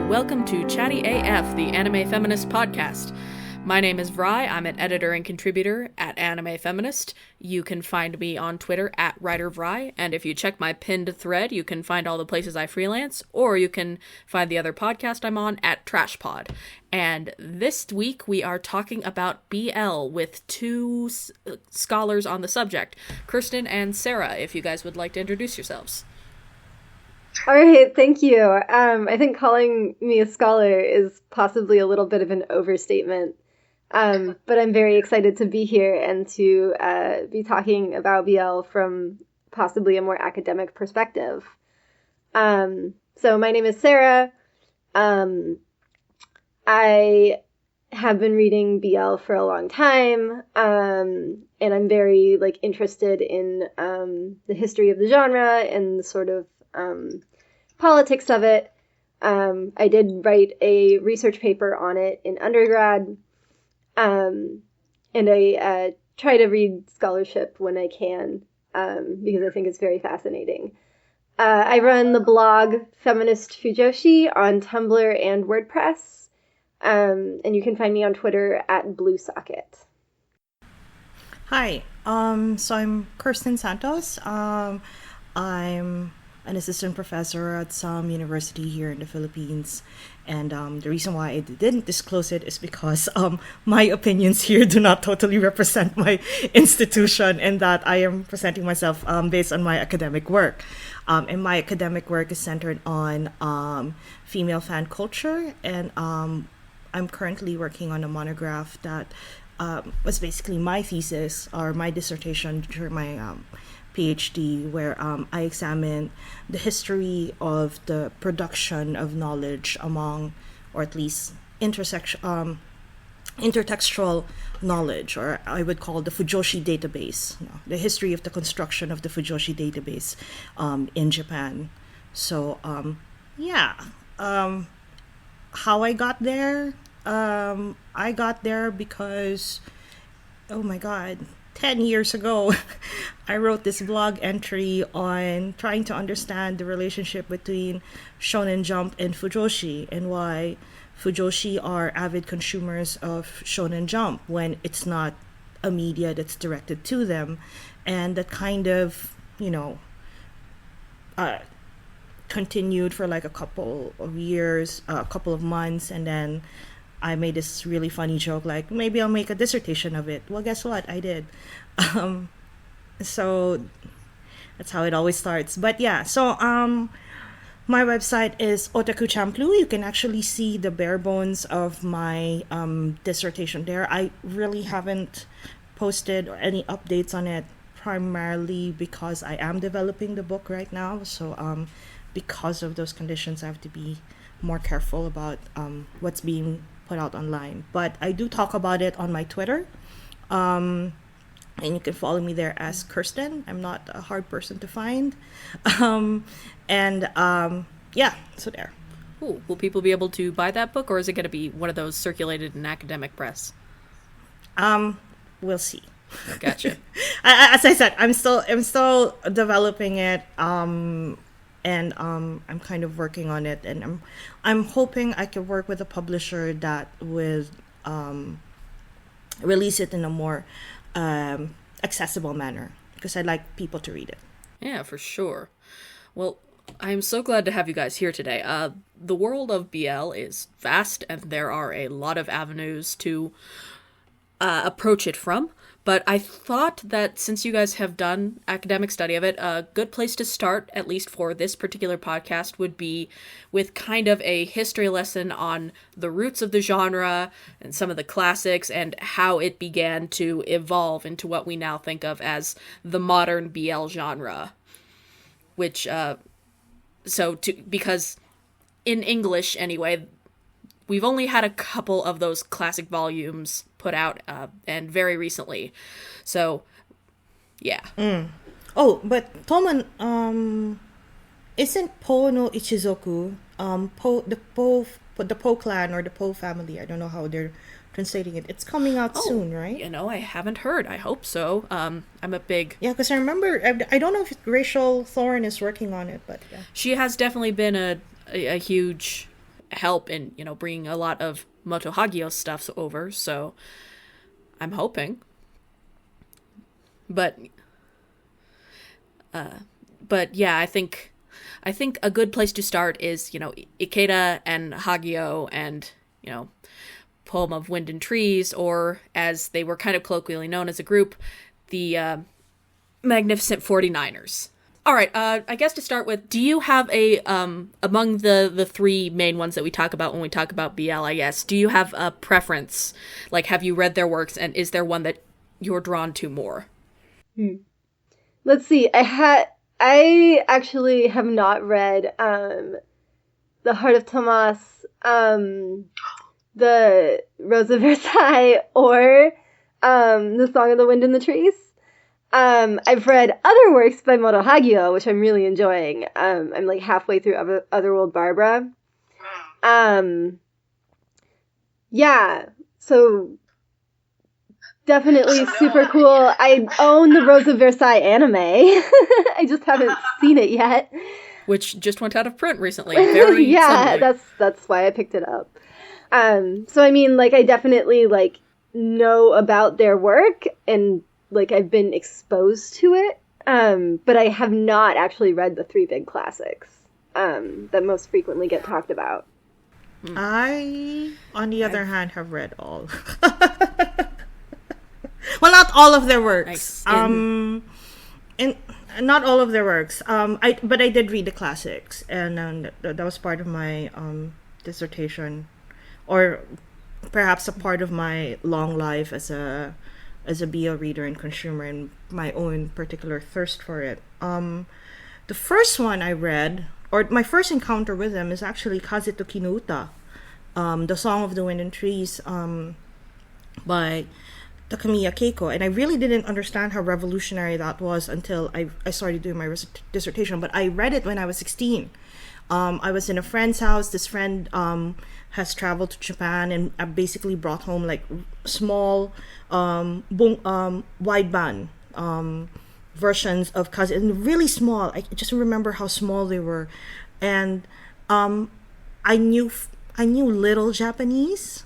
welcome to Chatty AF, the Anime Feminist podcast. My name is Vrai. I'm an editor and contributor at Anime Feminist. You can find me on Twitter at WriterVry, and if you check my pinned thread, you can find all the places I freelance, or you can find the other podcast I'm on at TrashPod. And this week we are talking about BL with two scholars on the subject, Khursten and Sara, if you guys would like to introduce yourselves. All right, thank you. I think calling me a scholar is possibly a little bit of an overstatement. But I'm very excited to be here and to be talking about BL from possibly a more academic perspective. So my name is Sara. I have been reading BL for a long time, and I'm very interested in the history of the genre and the sort of politics of it. I did write a research paper on it in undergrad. And I try to read scholarship when I can, because I think it's very fascinating. I run the blog Feminist Fujoshi on Tumblr and WordPress, and you can find me on Twitter at BlueSocket. Hi, so I'm Khursten Santos. I'm an assistant professor at some university here in the Philippines. And the reason why I didn't disclose it is because my opinions here do not totally represent my institution, and that I am presenting myself based on my academic work. And my academic work is centered on female fan culture, and I'm currently working on a monograph that was basically my thesis or my dissertation during my PhD, where I examine the history of the production of knowledge among, or at least intertextual knowledge, or I would call the Fujoshi database, the history of the construction of the Fujoshi database in Japan. So, how I got there? I got there because, oh my God, 10 years ago, I wrote this blog entry on trying to understand the relationship between Shonen Jump and Fujoshi, and why Fujoshi are avid consumers of Shonen Jump when it's not a media that's directed to them. And that kind of, continued for like a couple of years, a couple of months, and then I made this really funny joke, like, maybe I'll make a dissertation of it. Well, guess what? I did. So that's how it always starts. But yeah, so my website is Otaku Champlu. You can actually see the bare bones of my dissertation there. I really haven't posted any updates on it, primarily because I am developing the book right now. So because of those conditions, I have to be more careful about what's being put out online. But I do talk about it on my Twitter, and you can follow me there as Khursten. I'm not a hard person to find. So there. Ooh, will people be able to buy that book, or is it going to be one of those circulated in academic press? We'll see. Gotcha. As I said, I'm still developing it. And I'm kind of working on it, and I'm hoping I can work with a publisher that would release it in a more accessible manner, because I like people to read it. Yeah, for sure. Well, I'm so glad to have you guys here today. The world of BL is vast, and there are a lot of avenues to approach it from. But I thought that since you guys have done academic study of it, a good place to start, at least for this particular podcast, would be with kind of a history lesson on the roots of the genre and some of the classics and how it began to evolve into what we now think of as the modern BL genre. Which, because in English anyway, we've only had a couple of those classic volumes put out, and very recently. So, yeah. Oh, but Toman, isn't Po no Ichizoku, the Po clan or the Po family, I don't know how they're translating it. It's coming out soon, right? I haven't heard. I hope so. I'm a big... Yeah, because I remember, I don't know if Rachel Thorne is working on it, but yeah. She has definitely been a huge help in, bringing a lot of Moto Hagio stuff over, so I'm hoping. But yeah, I think a good place to start is, Ikeda and Hagio and, Poem of Wind and Trees, or as they were kind of colloquially known as a group, the Magnificent 49ers. All right, I guess to start with, do you have a, among the three main ones that we talk about when we talk about BL, I guess, do you have a preference? Like, have you read their works, and is there one that you're drawn to more? Let's see, I actually have not read The Heart of Tomas, The Rose of Versailles, or The Song of the Wind and the Trees. I've read other works by Moto Hagio, which I'm really enjoying. I'm like halfway through Otherworld Barbara. Yeah, so definitely super cool. I own the Rose of Versailles anime. I just haven't seen it yet. Which just went out of print recently. Very yeah, suddenly. that's why I picked it up. So I mean, like, I definitely like know about their work, and like I've been exposed to it. But I have not actually read the three big classics that most frequently get talked about. I, on the other hand, have read all. Well, not all of their works. Nice. Not all of their works. But I did read the classics, and that was part of my dissertation, or perhaps a part of my long life as a BL reader and consumer, and my own particular thirst for it. The first one I read, or my first encounter with them, is actually Kazetsuki no Uta, The Song of the Wind and Trees, by Takemiya Keiko. And I really didn't understand how revolutionary that was until I started doing my dissertation. But I read it when I was 16. I was in a friend's house. This friend has traveled to Japan and basically brought home like small wideband versions of Kaze, and really small. I just remember how small they were, and I knew little Japanese,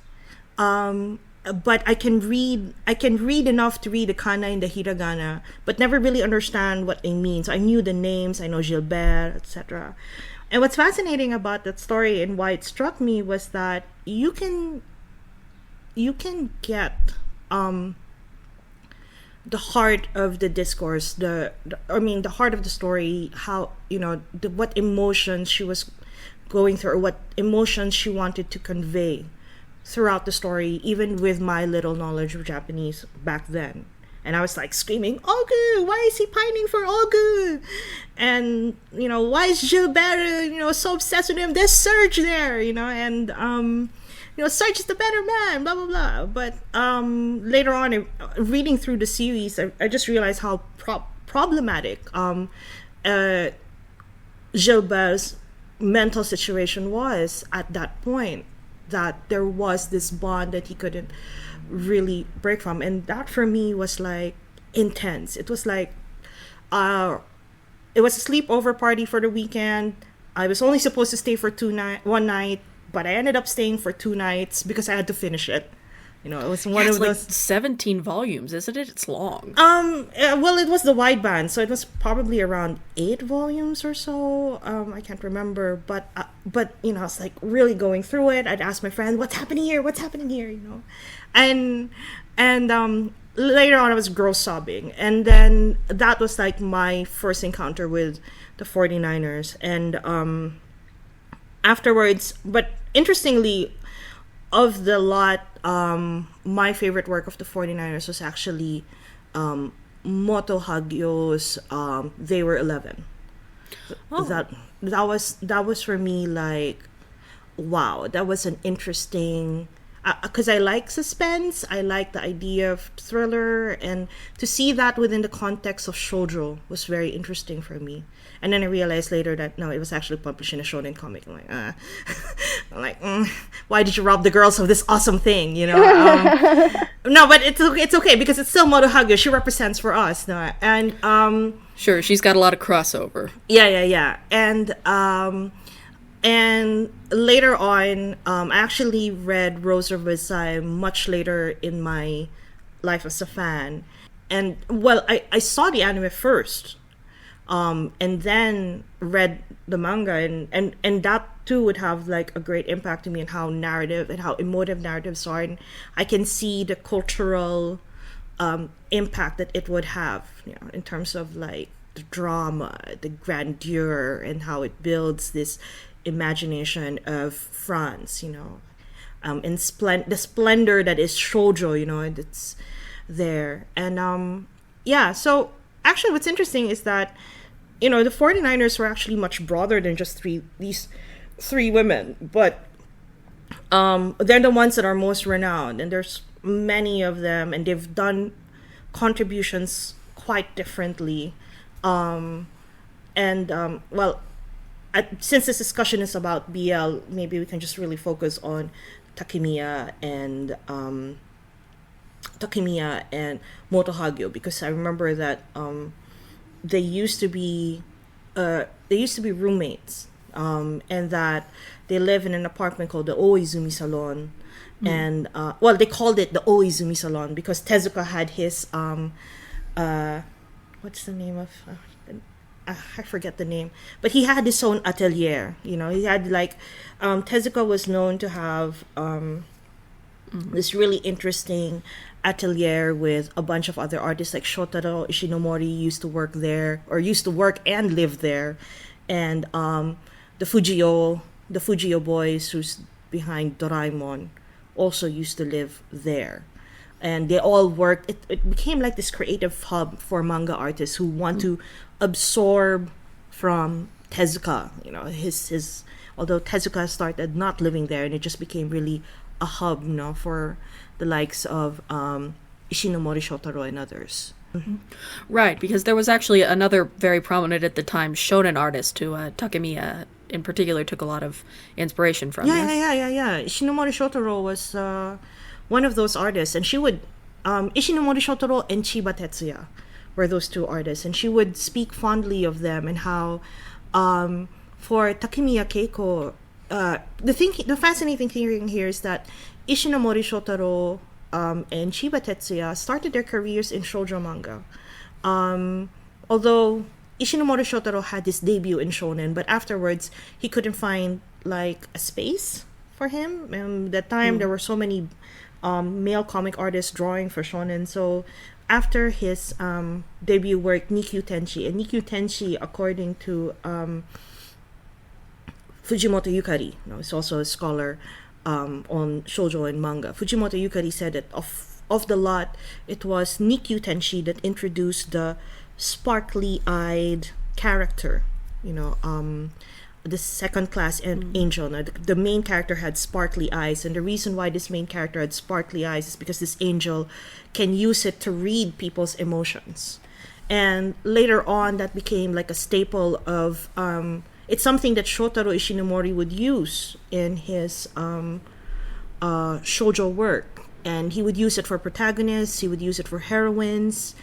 but I can read enough to read the kana and the hiragana, but never really understand what they mean. So I knew the names. I know Gilbert, etc. And what's fascinating about that story and why it struck me was that you can get the heart of the discourse, the heart of the story, how, what emotions she was going through, or what emotions she wanted to convey throughout the story, even with my little knowledge of Japanese back then. And I was like screaming, Ogu, why is he pining for Ogu? And, why is Gilbert, so obsessed with him? There's Serge there, and, Serge is the better man, blah, blah, blah. But later on, reading through the series, I just realized how problematic Gilbert's mental situation was at that point, that there was this bond that he couldn't really break from. And that for me was like intense. It was like it was a sleepover party for the weekend. I was only supposed to stay for one night, but I ended up staying for 2 nights because I had to finish it. It was one of those. Like 17 volumes, isn't it? It's long. Well, it was the wideband, so it was probably around 8 volumes or so. I can't remember, but I was like really going through it. I'd ask my friend, "What's happening here? What's happening here?" And later on, I was gross sobbing, and then that was like my first encounter with the 49ers, and afterwards. But interestingly, of the lot, my favorite work of the 49ers was actually Moto Hagio's They Were 11. Oh. That was for me like, wow, that was an interesting, because I like suspense, I like the idea of thriller, and to see that within the context of shoujo was very interesting for me. And then I realized later that no, it was actually published in a shounen comic. I'm like, why did you rob the girls of this awesome thing? No, but it's okay because it's still Moto Hagio. She represents for us, no? And sure, she's got a lot of crossover. Yeah. And And later on, I actually read Rose of Versailles much later in my life as a fan. And, well, I saw the anime first, and then read the manga, and that too would have like a great impact to me, and how narrative and how emotive narratives are. And I can see the cultural impact that it would have, in terms of like the drama, the grandeur, and how it builds this imagination of France, and the splendor that is shoujo, it's there. And yeah, so actually what's interesting is that, the 49ers were actually much broader than just these three women, but they're the ones that are most renowned, and there's many of them, and they've done contributions quite differently. Well, since this discussion is about BL, maybe we can just really focus on Takemiya and Moto Hagio, because I remember that they used to be roommates, and that they live in an apartment called the Oizumi Salon. And they called it the Oizumi Salon because Tezuka had his what's the name of I forget the name, but he had his own atelier. He had like Tezuka was known to have this really interesting atelier with a bunch of other artists, like Shotaro Ishinomori used to work and live there, and the Fujio boys, who's behind Doraemon, also used to live there. And they all worked. It became like this creative hub for manga artists who want to absorb from Tezuka. His although Tezuka started not living there, and it just became really a hub, for the likes of Ishinomori, Shotaro, and others. Mm-hmm. Right, because there was actually another very prominent at the time shounen artist who Takemiya in particular took a lot of inspiration from. Yeah. Ishinomori Shotaro was one of those artists, and she would Ishinomori Shotaro and Chiba Tetsuya were those two artists, and she would speak fondly of them, and how for Takemiya Keiko, the fascinating thing here is that Ishinomori Shotaro and Chiba Tetsuya started their careers in shoujo manga. Although Ishinomori Shotaro had his debut in shonen, but afterwards he couldn't find like a space for him. That time there were so many male comic artists drawing for shonen. So after his debut work, Nikkyu Tenshi, according to Fujimoto Yukari, is also a scholar on shoujo and manga. Fujimoto Yukari said that of the lot, it was Nikkyu Tenshi that introduced the sparkly-eyed character, the second-class angel. Now, the main character had sparkly eyes, and the reason why this main character had sparkly eyes is because this angel can use it to read people's emotions. And later on, that became like a staple of it's something that Shotaro Ishinomori would use in his shoujo work, and he would use it for protagonists, he would use it for heroines.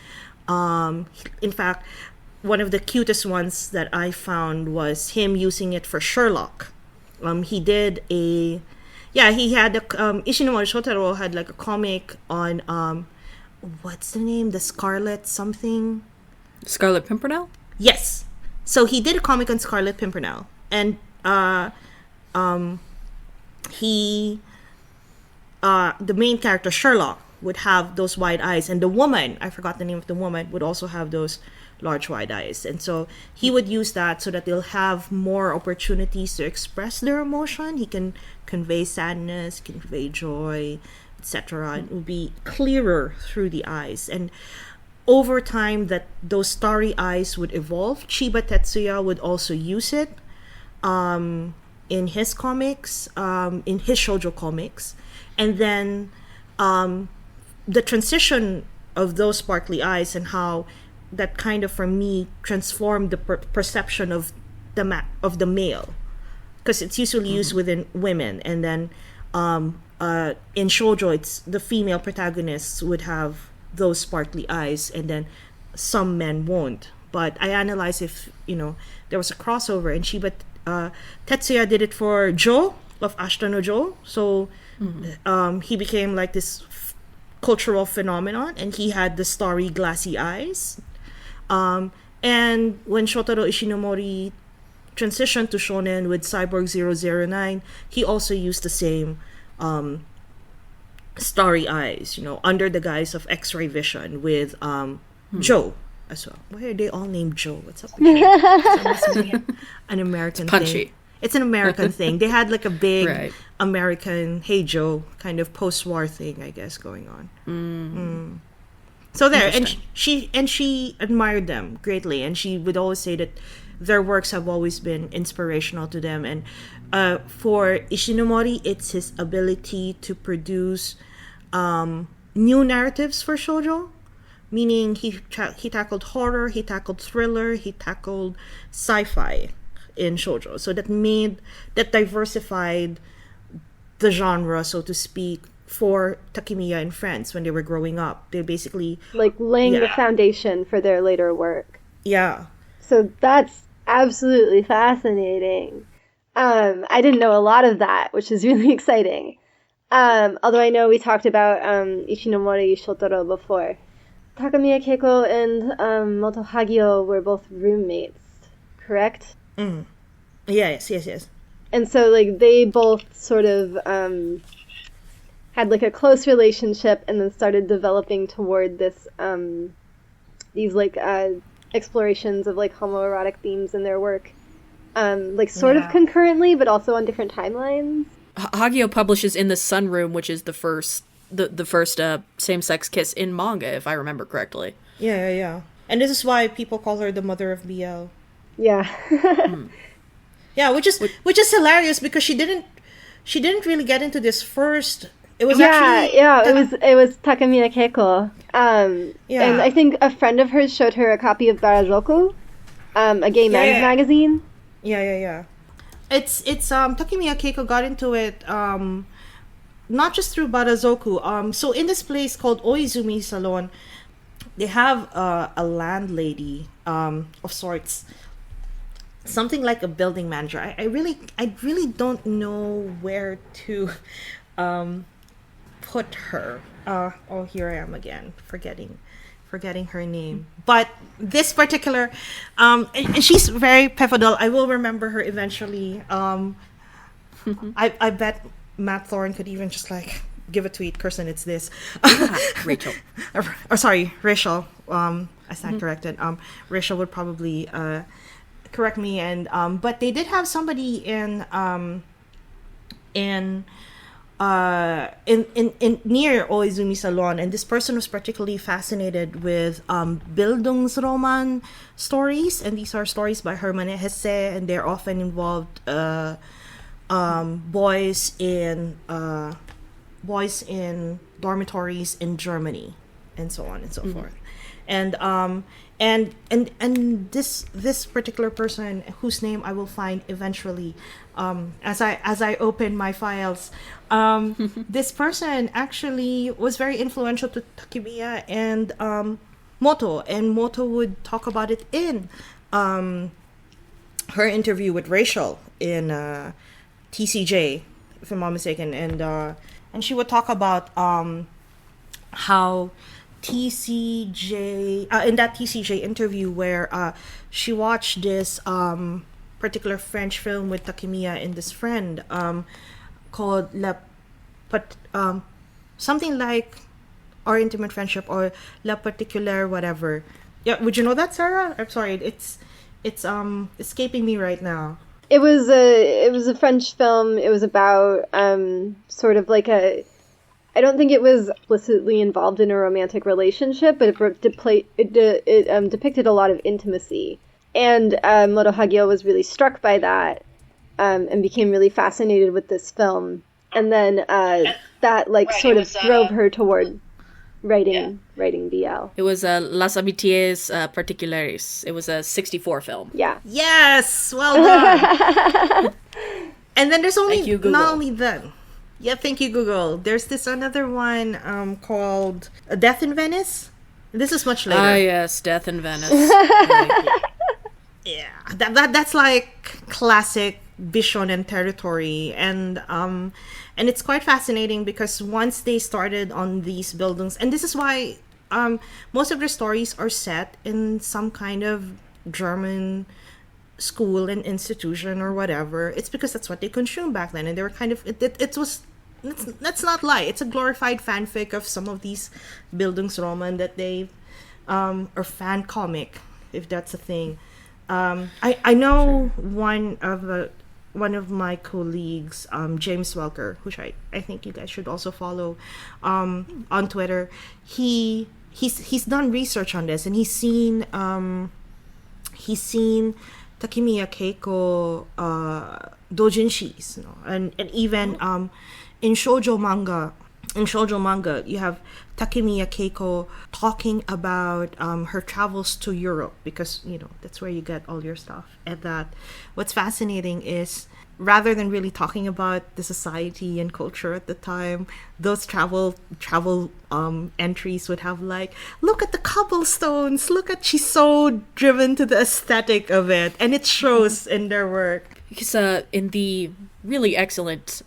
In fact, one of the cutest ones that I found was him using it for Sherlock. He had Ishinomori Shotaro had like a comic on what's the name? The Scarlet something? Scarlet Pimpernel? Yes. So he did a comic on Scarlet Pimpernel, and the main character Sherlock would have those wide eyes, and the woman, I forgot the name of the woman, would also have those large wide eyes. And so he would use that so that they'll have more opportunities to express their emotion. He can convey sadness, convey joy, etc. It will be clearer through the eyes. And over time, that those starry eyes would evolve. Chiba Tetsuya would also use it in his comics, in his shoujo comics. And then the transition of those sparkly eyes, and how that kind of, for me, transformed the perception of the male, because it's usually used within women, and then in shoujo, it's the female protagonists would have those sparkly eyes, and then some men won't. But I analyzed if there was a crossover, and Chiba Tetsuya did it for Joe of Ashita no Joe. So he became like this cultural phenomenon, and he had the starry glassy eyes. And when Shotaro Ishinomori transitioned to shonen with Cyborg 009, he also used the same starry eyes, under the guise of X-ray vision with Joe as well. Why are they all named Joe? What's up with Joe? An American it's punchy. thing. It's an American thing. They had like a big Right. American "Hey Joe" kind of post-war thing, I guess, going on. So there, and she admired them greatly, and she would always say that their works have always been inspirational to them. And for Ishinomori, it's his ability to produce new narratives for shoujo, meaning he tackled horror, he tackled thriller, he tackled sci-fi in shoujo. So that diversified the genre, so to speak, for Takemiya and friends when they were growing up. They basically like laying the foundation for their later work. Yeah. So that's absolutely fascinating. I didn't know a lot of that, which is really exciting. Although I know we talked about Ishinomori Shotaro before. Takemiya Keiko and Moto Hagio were both roommates, correct? Yes. And so like they both sort of had like a close relationship, and then started developing toward this these like explorations of like homoerotic themes in their work, like sort of concurrently, but also on different timelines. Hagio publishes in the Sunroom, which is the first same-sex kiss in manga, if I remember correctly. Yeah. And this is why people call her the mother of BL. Yeah. Yeah, which is hilarious, because she didn't really get into this first. It was it was Takemiya Keiko. And I think a friend of hers showed her a copy of Barazoku, a gay men's magazine. Yeah. It's Takemiya Keiko got into it not just through Barazoku. So in this place called Oizumi Salon, they have a landlady of sorts, something like a building manager. I really don't know where to put her. Here I am again, forgetting her name. But this particular, and she's very pivotal. I will remember her eventually. I bet Matt Thorne could even just like give a tweet, Khursten, it's this. Rachel. Or sorry, Rachel. I stand corrected. Rachel would probably correct me. And but they did have somebody in near Oizumi Salon, and this person was particularly fascinated with Bildungsroman stories, and these are stories by Hermann Hesse, and they're often involved boys in dormitories in Germany, and so on and so forth. And this particular person, whose name I will find eventually, as I open my files, this person actually was very influential to Takemiya and Moto, and Moto would talk about it in her interview with Rachel in TCJ, if I'm not mistaken, and she would talk about how TCJ in that TCJ interview where she watched this particular French film with Takemiya and this friend called something like Our Intimate Friendship or La Particulière whatever. Yeah, would you know that, Sarah? I'm sorry, it's escaping me right now. It was a French film. It was about sort of like I don't think it was explicitly involved in a romantic relationship, but it depicted a lot of intimacy. And Moto Hagio was really struck by that and became really fascinated with this film. And then that sort of drove her toward writing BL. It was Las Amitiés Particulares. It was a 1964 film. Yeah. Yes! Well done! And then there's only, not only that. Yeah, thank you, Google. There's this another one called Death in Venice. This is much later. Ah, yes, Death in Venice. yeah, that's like classic Bishonen territory, and it's quite fascinating because once they started on these buildings, and this is why most of their stories are set in some kind of German school and institution or whatever. It's because that's what they consumed back then, and they were kind of it was. Let's not lie. It's a glorified fanfic of some of these Bildungsroman that they or fan comic, if that's a thing. I know one of my colleagues, James Welker, which I think you guys should also follow on Twitter. He's done research on this, and he's seen Takemiya Keiko doujinshis, and even in shoujo manga, you have Takemiya Keiko talking about her travels to Europe, because that's where you get all your stuff. And that what's fascinating is, rather than really talking about the society and culture at the time, those travel entries would have like, look at the cobblestones, she's so driven to the aesthetic of it, and it shows in their work. Because in the really excellent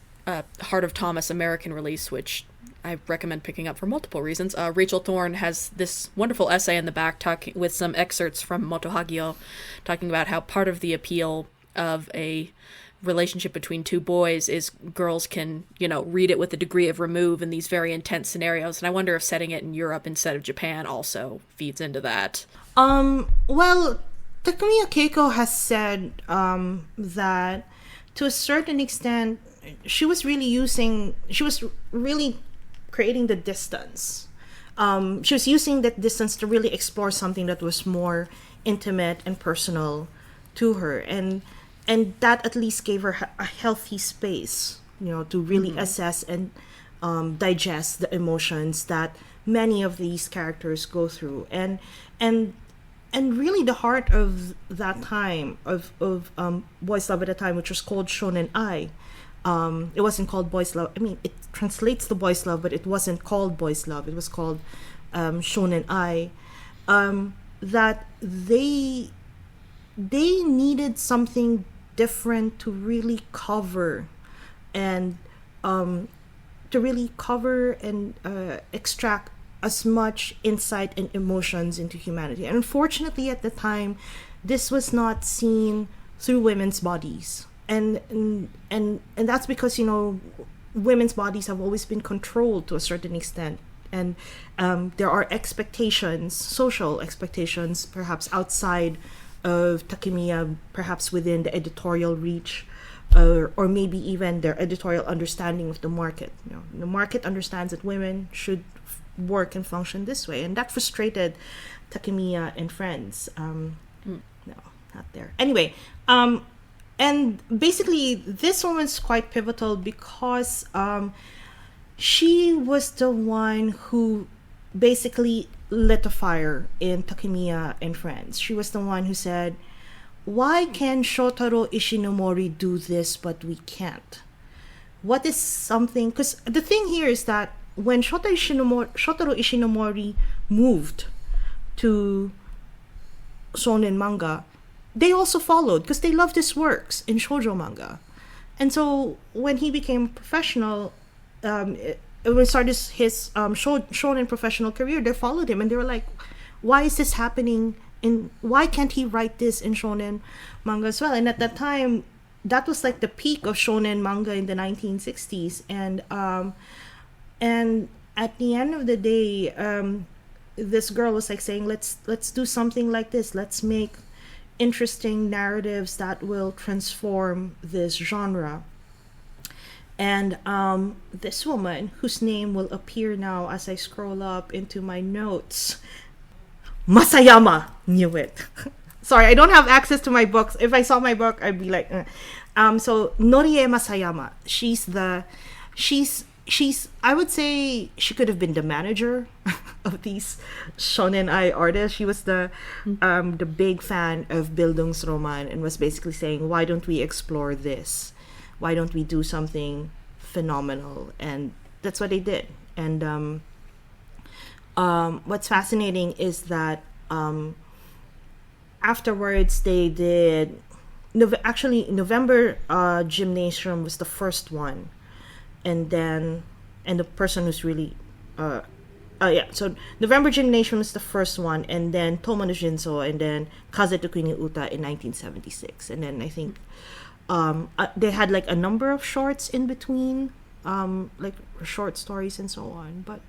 Heart of Thomas American release, which I recommend picking up for multiple reasons, Rachel Thorne has this wonderful essay in the back with some excerpts from Moto Hagio, talking about how part of the appeal of a relationship between two boys is girls can, read it with a degree of remove in these very intense scenarios. And I wonder if setting it in Europe instead of Japan also feeds into that. Well, Takemiya Keiko has said that to a certain extent, she was really creating the distance. She was using that distance to really explore something that was more intimate and personal to her, and that at least gave her a healthy space, to really assess and digest the emotions that many of these characters go through, and really the heart of that time of boys' love at the time, which was called shounen ai. It wasn't called boys' love. I mean, it translates to boys' love, but it wasn't called boys' love. It was called shounen ai. That they needed something different to really cover and extract as much insight and emotions into humanity. And unfortunately, at the time, this was not seen through women's bodies. And that's because women's bodies have always been controlled to a certain extent, and there are expectations, social expectations, perhaps outside of Takemiya, perhaps within the editorial reach, or maybe even their editorial understanding of the market. The market understands that women should work and function this way, and that frustrated Takemiya and friends. No, not there. Anyway. And basically, this woman's quite pivotal because she was the one who basically lit a fire in Takemiya and friends. She was the one who said, why can Shotaro Ishinomori do this, but we can't? What is something... Because the thing here is that when Shotaro Ishinomori moved to shounen manga, they also followed because they loved his works in shoujo manga. And so when he became professional, when he started his shonen professional career, they followed him and they were like, why is this happening? Why can't he write this in shonen manga as well? And at that time, that was like the peak of shonen manga in the 1960s. And at the end of the day, this girl was like saying, let's do something like this. Let's make interesting narratives that will transform this genre. And this woman, whose name will appear now as I scroll up into my notes, Masayama, knew it. Sorry, I don't have access to my books. If I saw my book, I'd be like, so Norie Masayama, she's I would say she could have been the manager of these shonen ai artists. She was the big fan of Bildungsroman and was basically saying, why don't we explore this? Why don't we do something phenomenal? And that's what they did. And what's fascinating is that afterwards they did. Actually, November Gymnasium was the first one, and the person who's really yeah, so November Gymnasium was the first one, and then Tomo no Shinso, and then Kazeto ni Uta in 1976, and then I think they had like a number of shorts in between, like short stories and so on, but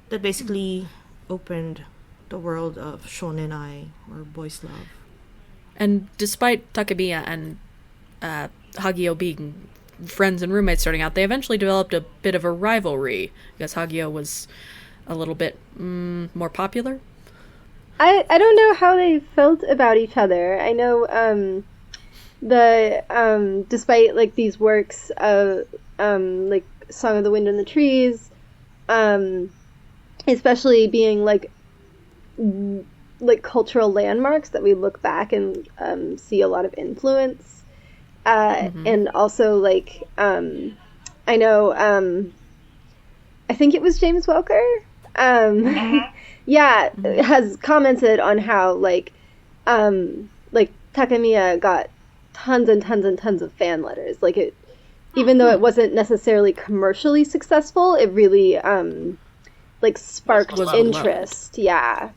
that basically opened the world of shounen or boys love. And despite Takemiya and Hagio being friends and roommates starting out, they eventually developed a bit of a rivalry because Hagio was a little bit more popular. I don't know how they felt about each other. I know despite like these works of like Song of the Wind and the Trees, especially being like cultural landmarks that we look back and see a lot of influence, and also like I know I think it was James Welker has commented on how like Takemiya got tons and tons and tons of fan letters, like it, even though it wasn't necessarily commercially successful, it really like sparked interest. Yeah,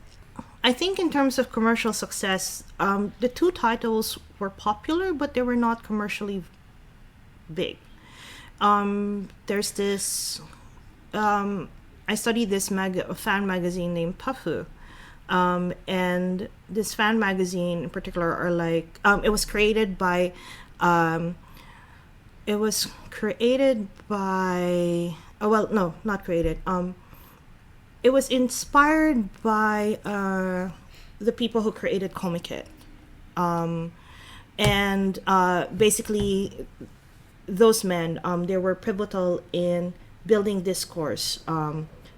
I think in terms of commercial success, the two titles were popular, but they were not commercially big. There's this I studied this fan magazine named Tafu, and this fan magazine in particular are like it was created by it was inspired by the people who created Comiket, and basically those men they were pivotal in building discourse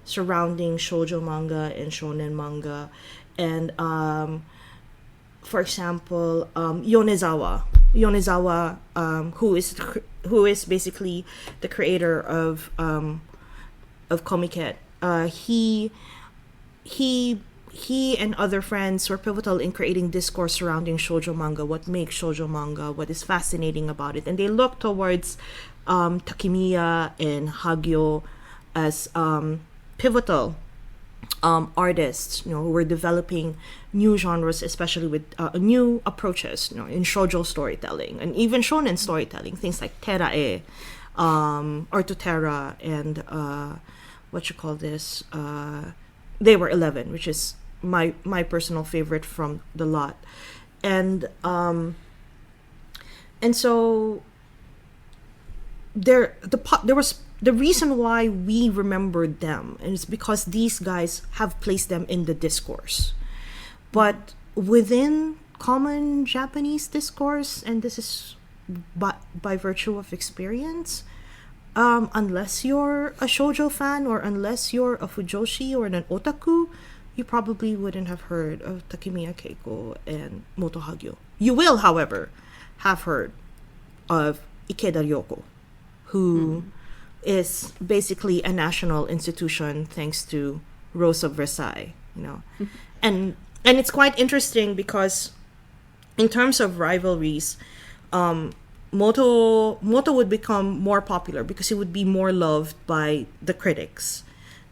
surrounding shoujo manga and shounen manga, and for example Yonezawa, who is basically the creator of Comiket. He and other friends were pivotal in creating discourse surrounding shoujo manga, what makes shoujo manga, what is fascinating about it, and they look towards Takemiya and Hagio as pivotal artists, who were developing new genres, especially with new approaches, in shoujo storytelling and even shonen storytelling, things like terae, or tutera, and they were 11, which is my personal favorite from the lot, and so there was the reason why we remembered them, and it's because these guys have placed them in the discourse, but within common Japanese discourse, and this is by virtue of experience, unless you're a shoujo fan or unless you're a fujoshi or an otaku, you probably wouldn't have heard of Takemiya Keiko and Moto Hagio. You will, however, have heard of Ikeda Ryoko, who is basically a national institution thanks to Rose of Versailles, and it's quite interesting because in terms of rivalries, Moto would become more popular because he would be more loved by the critics,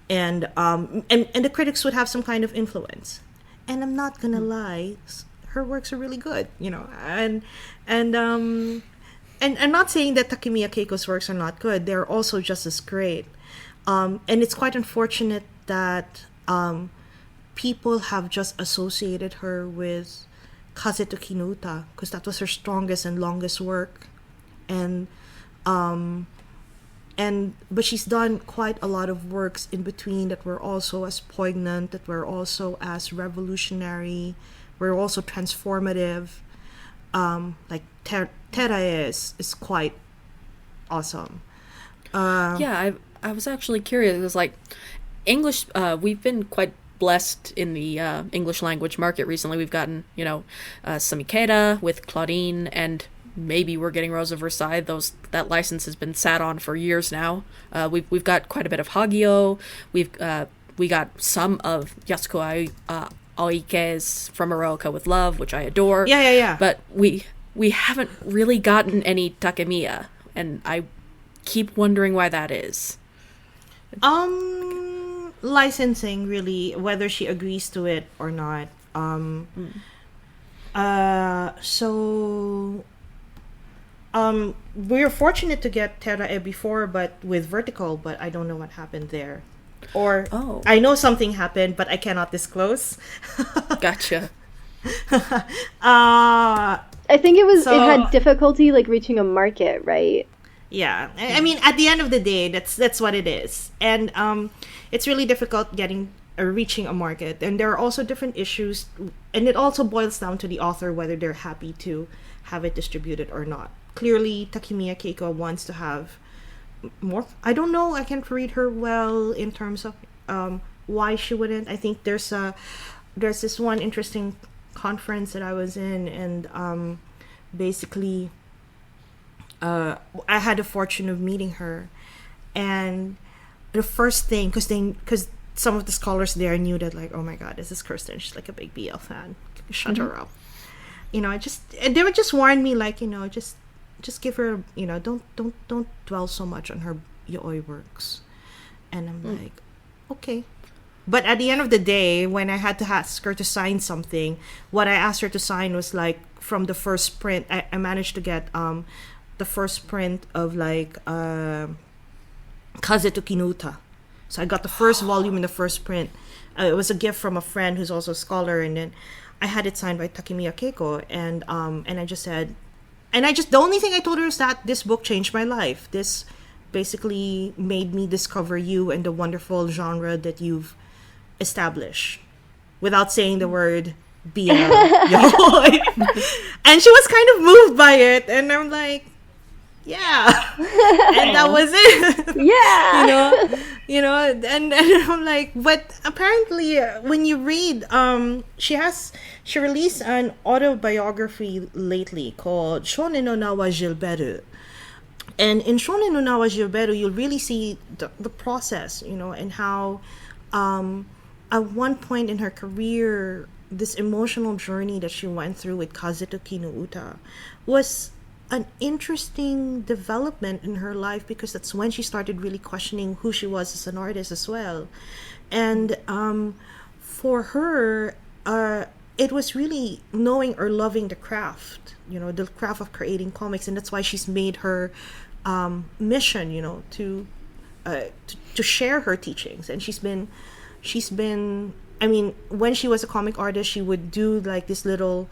and the critics would have some kind of influence. And I'm not gonna lie, her works are really good, and I'm not saying that Takemiya Keiko's works are not good. They're also just as great. And it's quite unfortunate that people have just associated her with Kazeto Kinuta, because that was her strongest and longest work. But she's done quite a lot of works in between that were also as poignant, that were also as revolutionary, were also transformative. Like Tera is quite awesome. I was actually curious. It was like English. We've been quite blessed in the English language market recently. We've gotten some Ikeda with Claudine, and maybe we're getting Rose of Versailles. That license has been sat on for years now. We've got quite a bit of Hagio. We got some of Yasuko Aoike's From Eroica with Love, which I adore. Yeah. But we haven't really gotten any Takemiya, and I keep wondering why that is. Licensing, really, whether she agrees to it or not. We were fortunate to get Terra before, but with Vertical, but I don't know what happened there. Or I know something happened, but I cannot disclose. Gotcha. I think it had difficulty like reaching a market, right? Yeah, I mean, at the end of the day, that's what it is, and it's really difficult reaching a market, and there are also different issues, and it also boils down to the author whether they're happy to have it distributed or not. Clearly, Takemiya Keiko wants to have more. I don't know. I can't read her well in terms of why she wouldn't. I think there's this one interesting conference that I was in, and basically. I had the fortune of meeting her, and the first thing, because some of the scholars there knew that, like, oh my god, this is Khursten, she's like a big BL fan, shut her up, they would just warn me, like, just give her, don't dwell so much on her yaoi works, and I'm like, okay. But at the end of the day, when I had to ask her to sign something, what I asked her to sign was like from the first print. I managed to get the first print of like Kaze to Kinuta. So I got the first volume in the first print. It was a gift from a friend who's also a scholar, and then I had it signed by Takemiya Keiko, and I just said, the only thing I told her is that this book changed my life. This basically made me discover you and the wonderful genre that you've established, without saying the word BL. And she was kind of moved by it, and I'm like, yeah. And that was it. Yeah. And I'm like, but apparently when you read, she released an autobiography lately called Shounen no Nawa Gilberu. And in Shounen no Nawa Gilberu, you'll really see the process, and how at one point in her career, this emotional journey that she went through with Kazutoki no Uta was an interesting development in her life, because that's when she started really questioning who she was as an artist as well. And for her, it was really knowing or loving the craft, the craft of creating comics, and that's why she's made her mission, to share her teachings. And she's been, I mean, when she was a comic artist, she would do like this little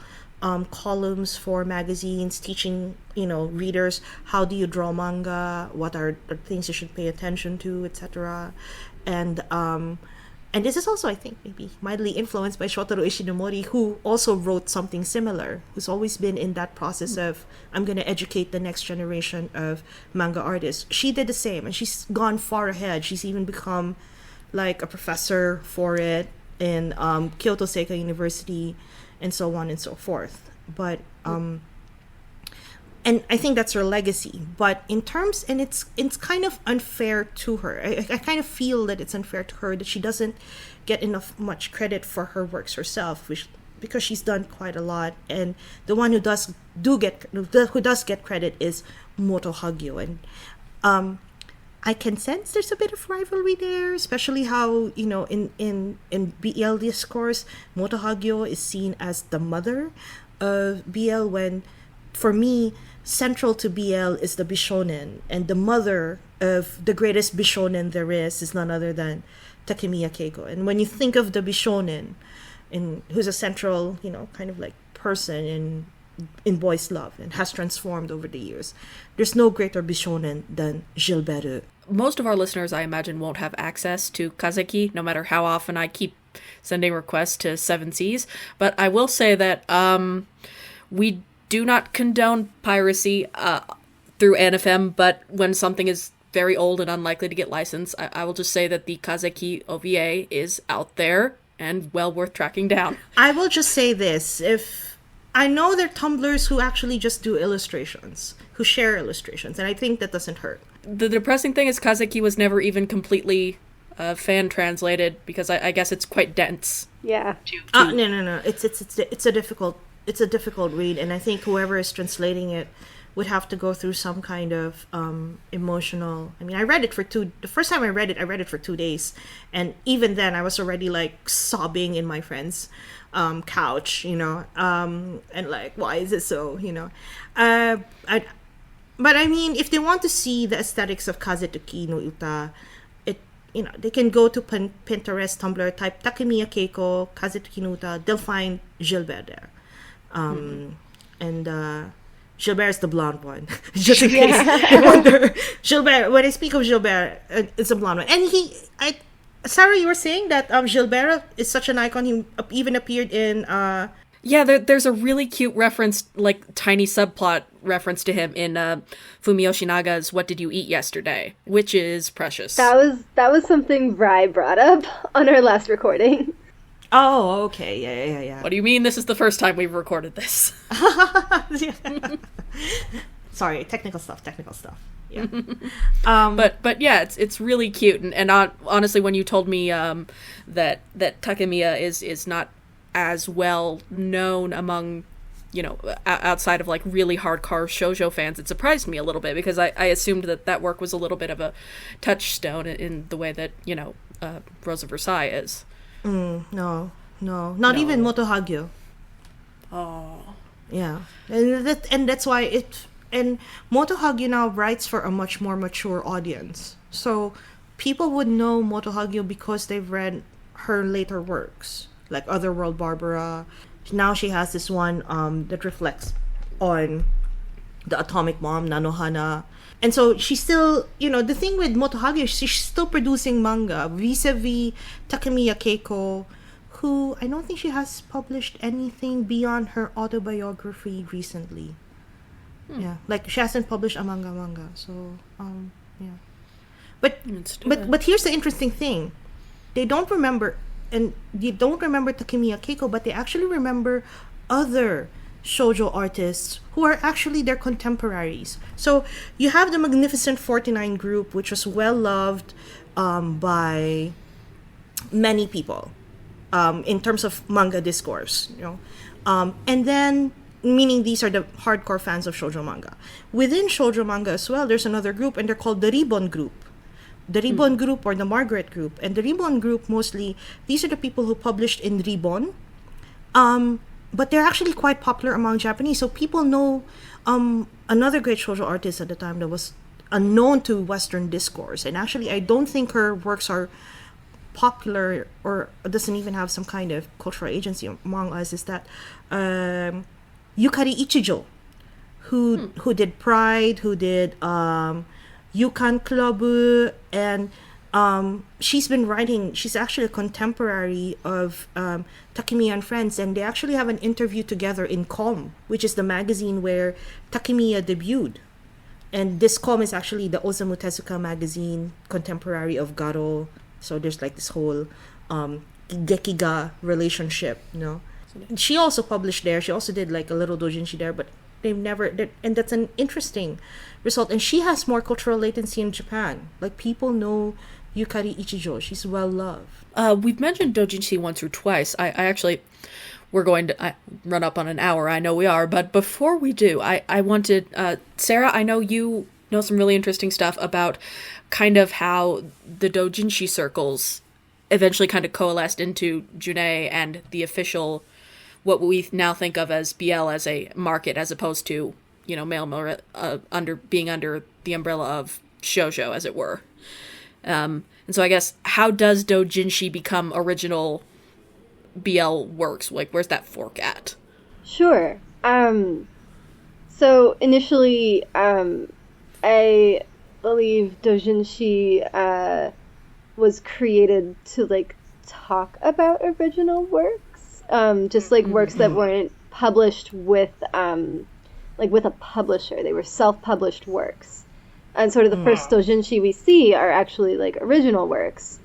columns for magazines teaching readers how do you draw manga, what are the things you should pay attention to, etc. And this is also, I think, maybe mildly influenced by Shotaro Ishinomori, who also wrote something similar, who's always been in that process of, I'm going to educate the next generation of manga artists. She did the same, and she's gone far ahead. She's even become like a professor for it in Kyoto Seika University, and so on and so forth. But and I think that's her legacy. But in terms, and it's kind of unfair to her. I kind of feel that it's unfair to her that she doesn't get much credit for her works herself, because she's done quite a lot. And the one who does get credit is Moto Hagio, and I can sense there's a bit of rivalry there, especially how, in BL discourse, Moto Hagio is seen as the mother of BL, when, for me, central to BL is the Bishonen, and the mother of the greatest Bishonen there is none other than Takemiya Keiko. And when you think of the Bishonen, who's a central, kind of like person in boys' love and has transformed over the years, there's no greater Bishonen than Gilberu. Most of our listeners, I imagine, won't have access to Kazeki, no matter how often I keep sending requests to 7Cs. But I will say that we do not condone piracy through AniFem, but when something is very old and unlikely to get licensed, I will just say that the Kazeki OVA is out there and well worth tracking down. I will just say this. I know there are Tumblrs who actually just do illustrations, who share illustrations, and I think that doesn't hurt. The depressing thing is Kazeki was never even completely fan translated because I guess it's quite dense. Yeah. No. It's a difficult read, and I think whoever is translating it would have to go through some kind of emotional. I mean, I read it the first time I read it for 2 days, and even then I was already like sobbing in my friend's couch, and like, why is it so, but I mean, if they want to see the aesthetics of Kazetsuki no Uta, they can go to Pinterest, Tumblr, type Takemiya Keiko, Kazetsuki no Uta, they'll find Gilbert there. And Gilbert is the blonde one. Just in case you wonder. Gilbert, when I speak of Gilbert, it's a blonde one. And Sarah, you were saying that Gilbert is such an icon. He even appeared in... Yeah, there's a really cute reference, like tiny subplot reference to him in Fumio Shinaga's What Did You Eat Yesterday, which is precious. That was something Vrai brought up on our last recording. Oh, okay. Yeah. What do you mean this is the first time we've recorded this? Sorry, technical stuff. Yeah. But yeah, it's really cute. And honestly, when you told me that Takemiya is not as well known among, outside of like really hardcore shoujo fans, it surprised me a little bit because I assumed that work was a little bit of a touchstone in the way that, Rose of Versailles is. No, not even Moto Hagio. Oh. Yeah. And that's why and Moto Hagio now writes for a much more mature audience. So people would know Moto Hagio because they've read her later works, like Otherworld Barbara. Now she has this one that reflects on the atomic bomb, Nanohana. And so she's still, the thing with Moto Hagio is she's still producing manga vis-a-vis Takemiya Keiko, who I don't think she has published anything beyond her autobiography recently. Yeah, like she hasn't published a manga. So, yeah. But here's the interesting thing. They don't remember Takemiya Keiko, but they actually remember other shoujo artists who are actually their contemporaries. So you have the Magnificent 49 group, which was well loved by many people in terms of manga discourse, and then, meaning these are the hardcore fans of shoujo manga. Within shoujo manga as well, there's another group, and they're called the Ribon Group. The Ribon Group or the Margaret Group. And the Ribon Group, mostly, these are the people who published in Ribon. But they're actually quite popular among Japanese. So people know another great shoujo artist at the time that was unknown to Western discourse. And actually, I don't think her works are popular or doesn't even have some kind of cultural agency among us. Is that Yukari Ichijo, who did Pride, who did Yukan Club, and she's been writing. She's actually a contemporary of Takemiya and Friends, and they actually have an interview together in Calm, which is the magazine where Takemiya debuted. And this Calm is actually the Osamu Tezuka magazine, contemporary of Garo. So there's like this whole Gekiga relationship, She also published there. She also did like a little doujinshi there, but and that's an interesting result. And she has more cultural latency in Japan. Like, people know Yukari Ichijo. She's well loved. We've mentioned doujinshi once or twice. We're going to run up on an hour. I know we are. But before we do, I wanted, Sarah, I know you know some really interesting stuff about kind of how the doujinshi circles eventually kind of coalesced into Junei and the official, what we now think of as BL as a market, as opposed to, male under the umbrella of shoujo, as it were. And so I guess, how does doujinshi become original BL works? Like, where's that fork at? Sure. So initially, I believe doujinshi was created to like talk about original works, just like works that weren't published with a publisher. They were self-published works, and sort of the first doujinshi we see are actually like original works.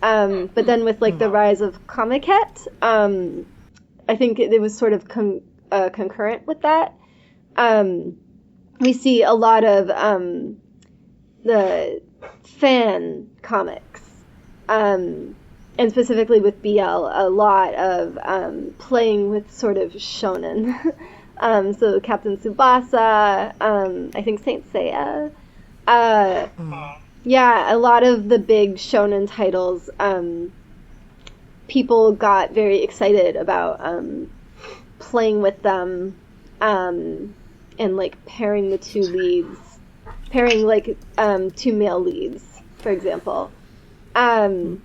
But then with like the rise of Comiket, I think it was sort of concurrent with that. We see a lot of the fan comics and specifically with BL, a lot of playing with sort of shounen. So Captain Tsubasa, I think Saint Seiya. Yeah, a lot of the big shounen titles, people got very excited about playing with them, and like pairing the two leads, pairing like two male leads, for example, to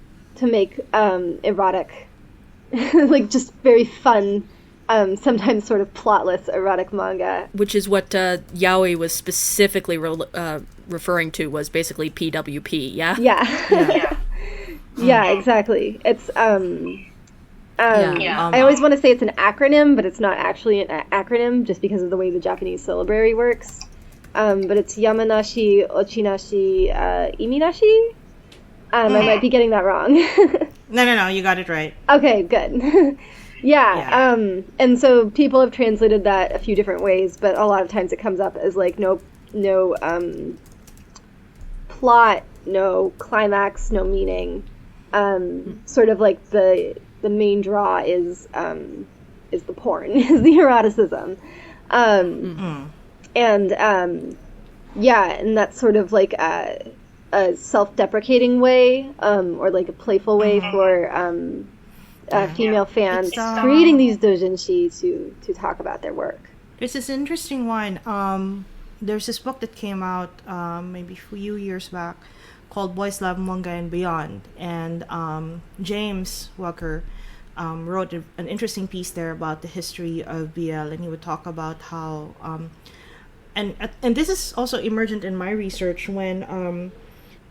make erotic, like just very fun, sometimes sort of plotless erotic manga. Which is what Yaoi was specifically referring to, was basically PWP, yeah? Yeah. Yeah, exactly. It's I always want to say it's an acronym, but it's not actually an acronym just because of the way the Japanese syllabary works. But it's Yamanashi, Ochinashi, Iminashi? I might be getting that wrong. No, you got it right. Okay, good. Yeah. And so people have translated that a few different ways, but a lot of times it comes up as like no plot, no climax, no meaning. Sort of like the main draw is the porn, is the eroticism. And and that's sort of like a self-deprecating way, or like a playful way for female fans creating these doujinshi to talk about their work. There's this interesting one. There's this book that came out maybe a few years back called Boys Love Manga and Beyond, and James Walker wrote an interesting piece there about the history of BL, and he would talk about how and this is also emergent in my research, when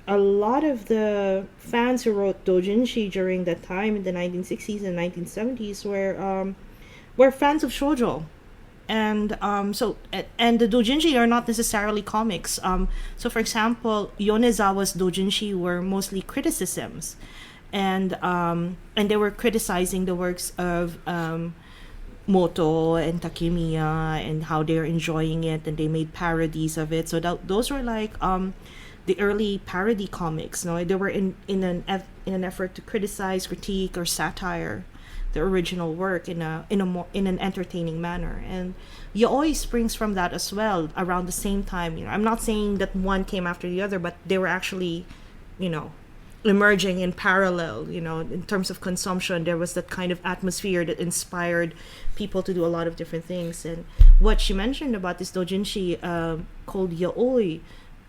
a lot of the fans who wrote doujinshi during that time in the 1960s and 1970s were fans of shoujo. And the doujinshi are not necessarily comics. So for example, Yonezawa's doujinshi were mostly criticisms, and they were criticizing the works of Moto and Takemiya and how they're enjoying it, and they made parodies of it. So those were like the early parody comics. No, they were in an effort to criticize, critique, or satire the original work in an entertaining manner. And yaoi springs from that as well, around the same time. I'm not saying that one came after the other, but they were actually, emerging in parallel. In terms of consumption, there was that kind of atmosphere that inspired people to do a lot of different things. And what she mentioned about this doujinshi called yaoi,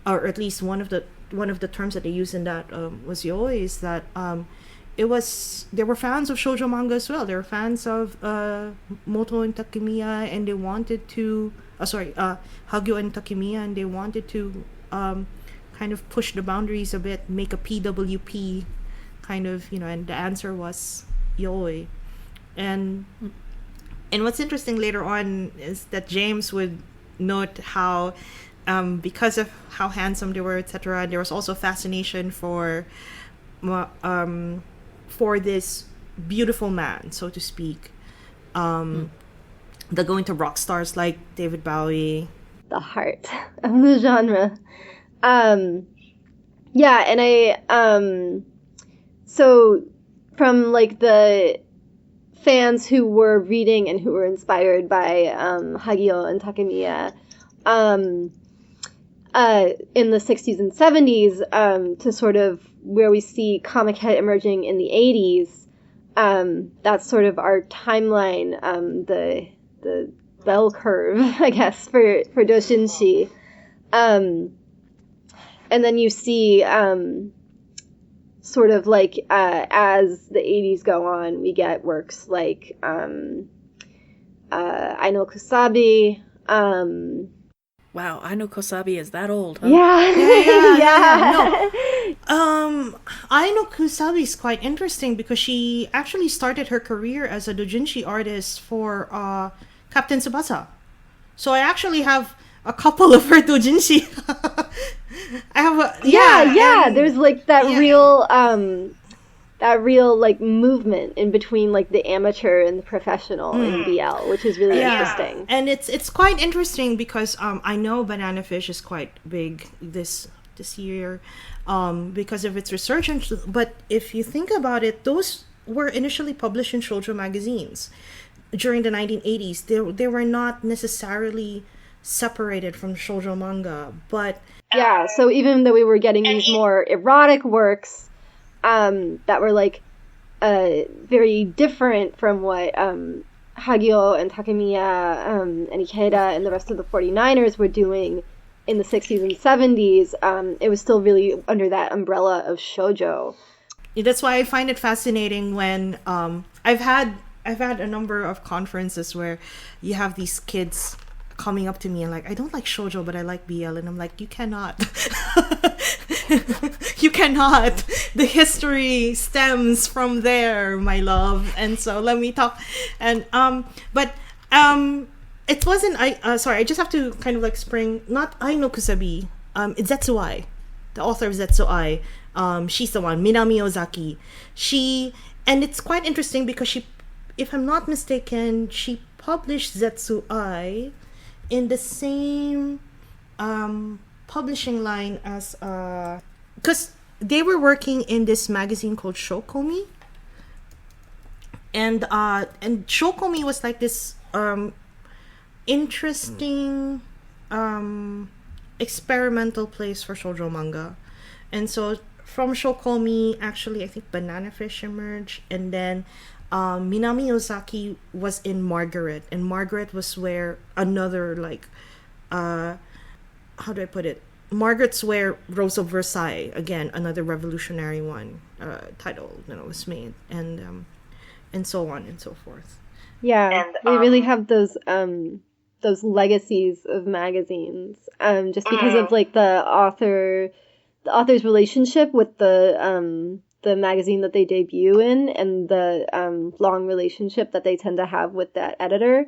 or at least one of the terms that they used in that was yaoi, is that there were fans of shoujo manga as well. They were fans of Moto and Takemiya, and they wanted to Hagio and Takemiya, and they wanted to kind of push the boundaries a bit, make a PWP kind of, and the answer was yaoi. And what's interesting later on is that James would note how because of how handsome they were, etc., there was also fascination for this beautiful man, so to speak, that go into rock stars like David Bowie. The heart of the genre. And I so from like the fans who were reading and who were inspired by Hagio and Takemiya in the 60s and 70s, to sort of where we see Comic Head emerging in the 80s, that's sort of our timeline, the bell curve, I guess, for doujinshi. And then you see sort of like as the 80s go on, we get works like Aino Kusabi. Wow, Aino Kusabi is that old, huh? Yeah. No. Aino Kusabi is quite interesting because she actually started her career as a doujinshi artist for Captain Tsubasa. So I actually have a couple of her doujinshi. I have there's like that real like movement in between like the amateur and the professional in BL, which is really interesting. And it's quite interesting because I know Banana Fish is quite big this year. because of its resurgence. But if you think about it, those were initially published in shoujo magazines during the 1980s. They were not necessarily separated from shoujo manga, but yeah. So even though we were getting these more erotic works, that were like very different from what Hagio and Takemiya and Ikeda and the rest of the 49ers were doing in the 60s and 70s, it was still really under that umbrella of shoujo. That's why I find it fascinating when I've had a number of conferences where you have these kids coming up to me and like, I don't like shoujo, but I like BL, and I'm like, you cannot. You cannot. The history stems from there, my love. And so let me talk. And it wasn't I just have to kind of like spring, not Ai no Kusabi, it's Zetsuai, the author of Zetsuai. She's the one, Minami Ozaki. And it's quite interesting because she, if I'm not mistaken, she published Zetsuai in the same publishing line as because they were working in this magazine called Shokomi, and Shokomi was like this interesting experimental place for shoujo manga. And so from Shokomi, actually, I think Banana Fish emerged, and then Minami Ozaki was in Margaret, and Margaret was where another, like, how do I put it? Margaret's where Rose of Versailles, again, another revolutionary one, title, was made, and so on and so forth. Yeah, and, they really have those legacies of magazines, just because of like the author's relationship with the magazine that they debut in, and the long relationship that they tend to have with that editor.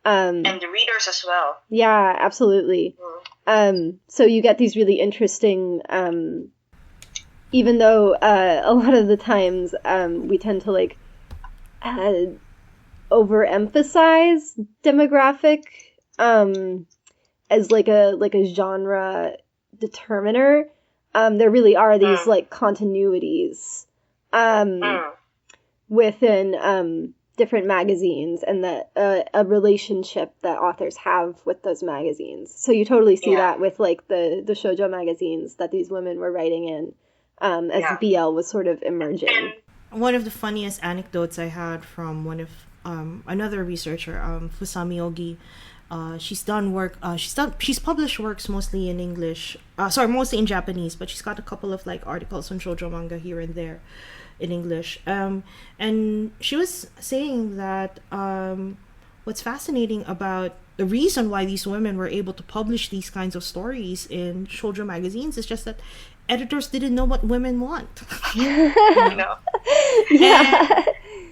And the readers as well. Yeah, absolutely. So you get these really interesting, even though a lot of the times we tend to like overemphasize demographic as like a genre determiner. There really are these like continuities within different magazines, and that a relationship that authors have with those magazines. So you totally see that with like the shoujo magazines that these women were writing in as BL was sort of emerging. One of the funniest anecdotes I had from one of another researcher, Fusami Ogi. She's done work. She's published works mostly in English. Mostly in Japanese, but she's got a couple of like articles on shoujo manga here and there in English. And she was saying that what's fascinating about the reason why these women were able to publish these kinds of stories in shoujo magazines is just that editors didn't know what women want. No. Yeah.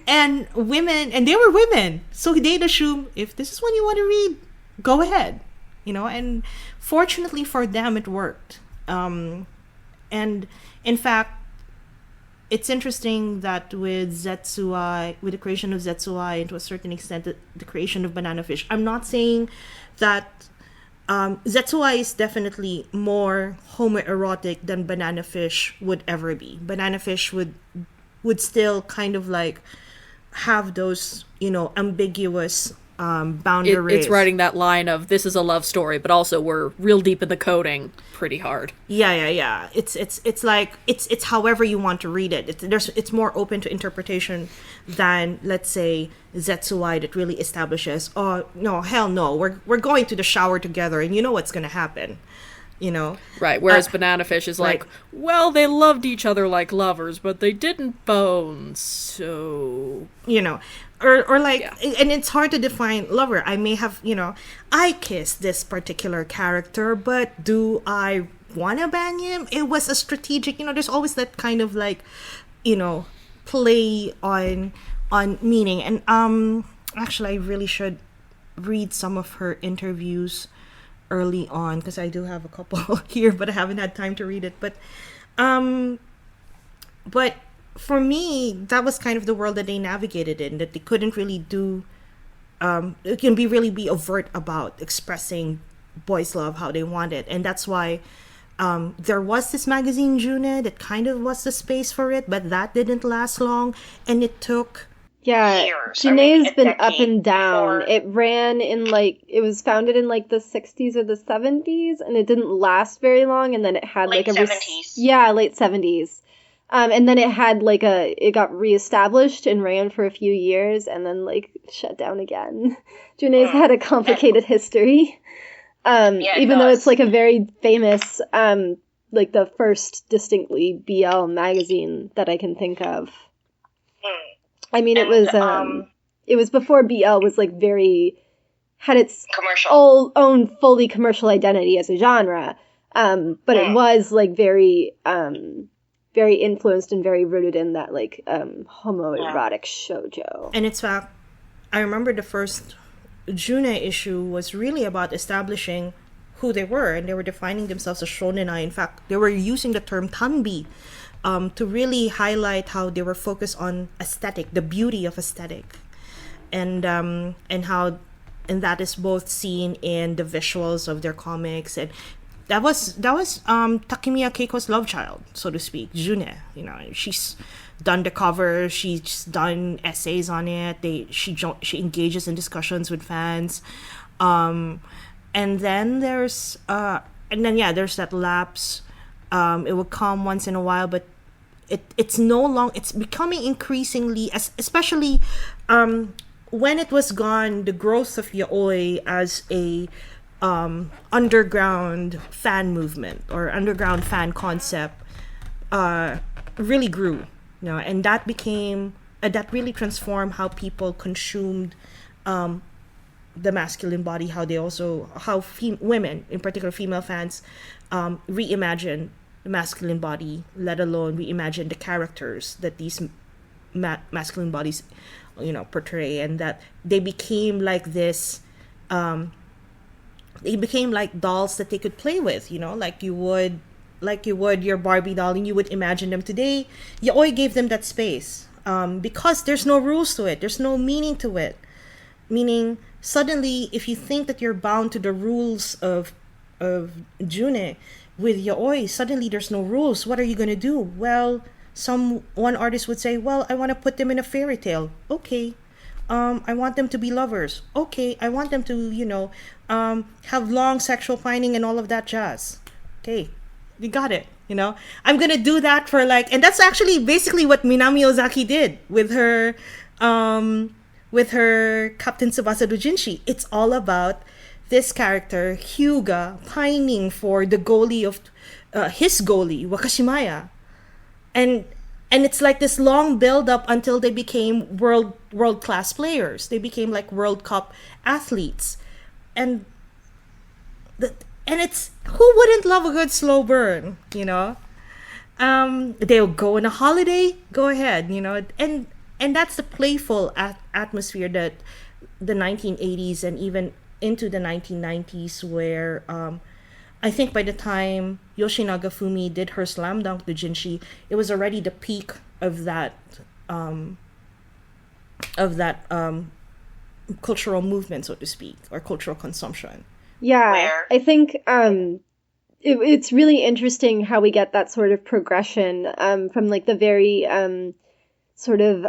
And women, and they were women, so they'd assume if this is what you want to read, go ahead, and fortunately for them it worked. And in fact, it's interesting that with Zetsuai, with the creation of Zetsuai, and to a certain extent the creation of Banana Fish, I'm not saying that Zetsuai is definitely more homoerotic than Banana Fish would ever be. Banana Fish would still kind of like have those, ambiguous boundaries. It's writing that line of this is a love story, but also we're real deep in the coding pretty hard. Yeah. It's like it's however you want to read it. It's more open to interpretation than, let's say, Zetsuai, that really establishes, oh no, hell no, we're going to the shower together and you know what's gonna happen. Right, whereas Banana Fish is like, well, they loved each other like lovers, but they didn't bone, so... Or like, and it's hard to define lover. I may have, I kissed this particular character, but do I want to bang him? It was a strategic, there's always that kind of like, play on meaning. And actually, I really should read some of her interviews early on, because I do have a couple here, but I haven't had time to read it. But for me, that was kind of the world that they navigated in, that they couldn't really do, it can really be overt about expressing boys' love how they want it. And that's why There was this magazine June that kind of was the space for it, but that didn't last long, and it took years. June's been up and down. It ran in it was founded in the 60s or the 70s, and it didn't last very long, and then it had late 70s. Late 70s. And then it had it got reestablished and ran for a few years and then shut down again. June's had a complicated history. Even though it's a very famous, the first distinctly BL magazine that I can think of. I mean, it was before BL was had its commercial own fully commercial identity as a genre. But it was very influenced and very rooted in that homoerotic shoujo. And in fact, I remember the first June issue was really about establishing who they were, and they were defining themselves as shounen. In fact, they were using the term tanbi to really highlight how they were focused on aesthetic, the beauty of aesthetic, and that is both seen in the visuals of their comics. And that was Takemiya Keiko's love child, so to speak, June. She's done the cover, she's done essays on it. She engages in discussions with fans, and then there's that lapse. It will come once in a while, but it's no long. It's becoming increasingly, especially when it was gone. The growth of yaoi as a underground fan movement or underground fan concept really grew, and that became that really transformed how people consumed the masculine body, how women, in particular female fans, reimagined the masculine body, let alone reimagine the characters that these masculine bodies portray, and that they became this they became like dolls that they could play with, like you would your Barbie doll, and you would imagine them today. Yaoi gave them that space because there's no rules to it, there's no meaning to it. Meaning, suddenly, if you think that you're bound to the rules of June with yaoi, suddenly there's no rules. What are you gonna do? Well, one artist would say, well, I want to put them in a fairy tale. Okay. I want them to be lovers. Okay. I want them to, have long sexual pining and all of that jazz. Okay. You got it. I'm going to do that for and that's actually basically what Minami Ozaki did with her Captain Tsubasa Doujinshi. It's all about this character, Hyuga, pining for the goalie of his goalie, Wakashimaya. And it's this long build up until they became world class players. They became World Cup athletes. And it's, who wouldn't love a good slow burn, they'll go on a holiday, go ahead, and that's the playful atmosphere that the 1980s and even into the 1990s, where I think by the time Yoshinaga Fumi did her slam dunk Doujinshi, it was already the peak of that cultural movement, so to speak, or cultural consumption. Yeah, I think it's really interesting how we get that sort of progression from the very sort of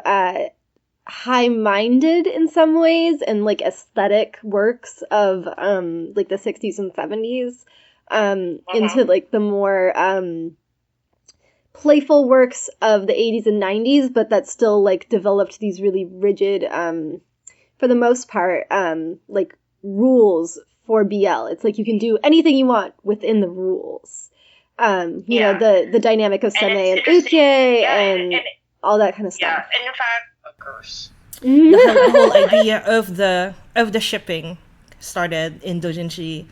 high-minded in some ways and aesthetic works of the 60s and 70s into the more playful works of the 80s and 90s, but that still developed these really rigid for the most part rules for BL. It's you can do anything you want within the rules. You know, the dynamic of Seme and Uke and all that kind of stuff. Yeah, and in fact, of course. The whole idea of the shipping started in Doujinshi.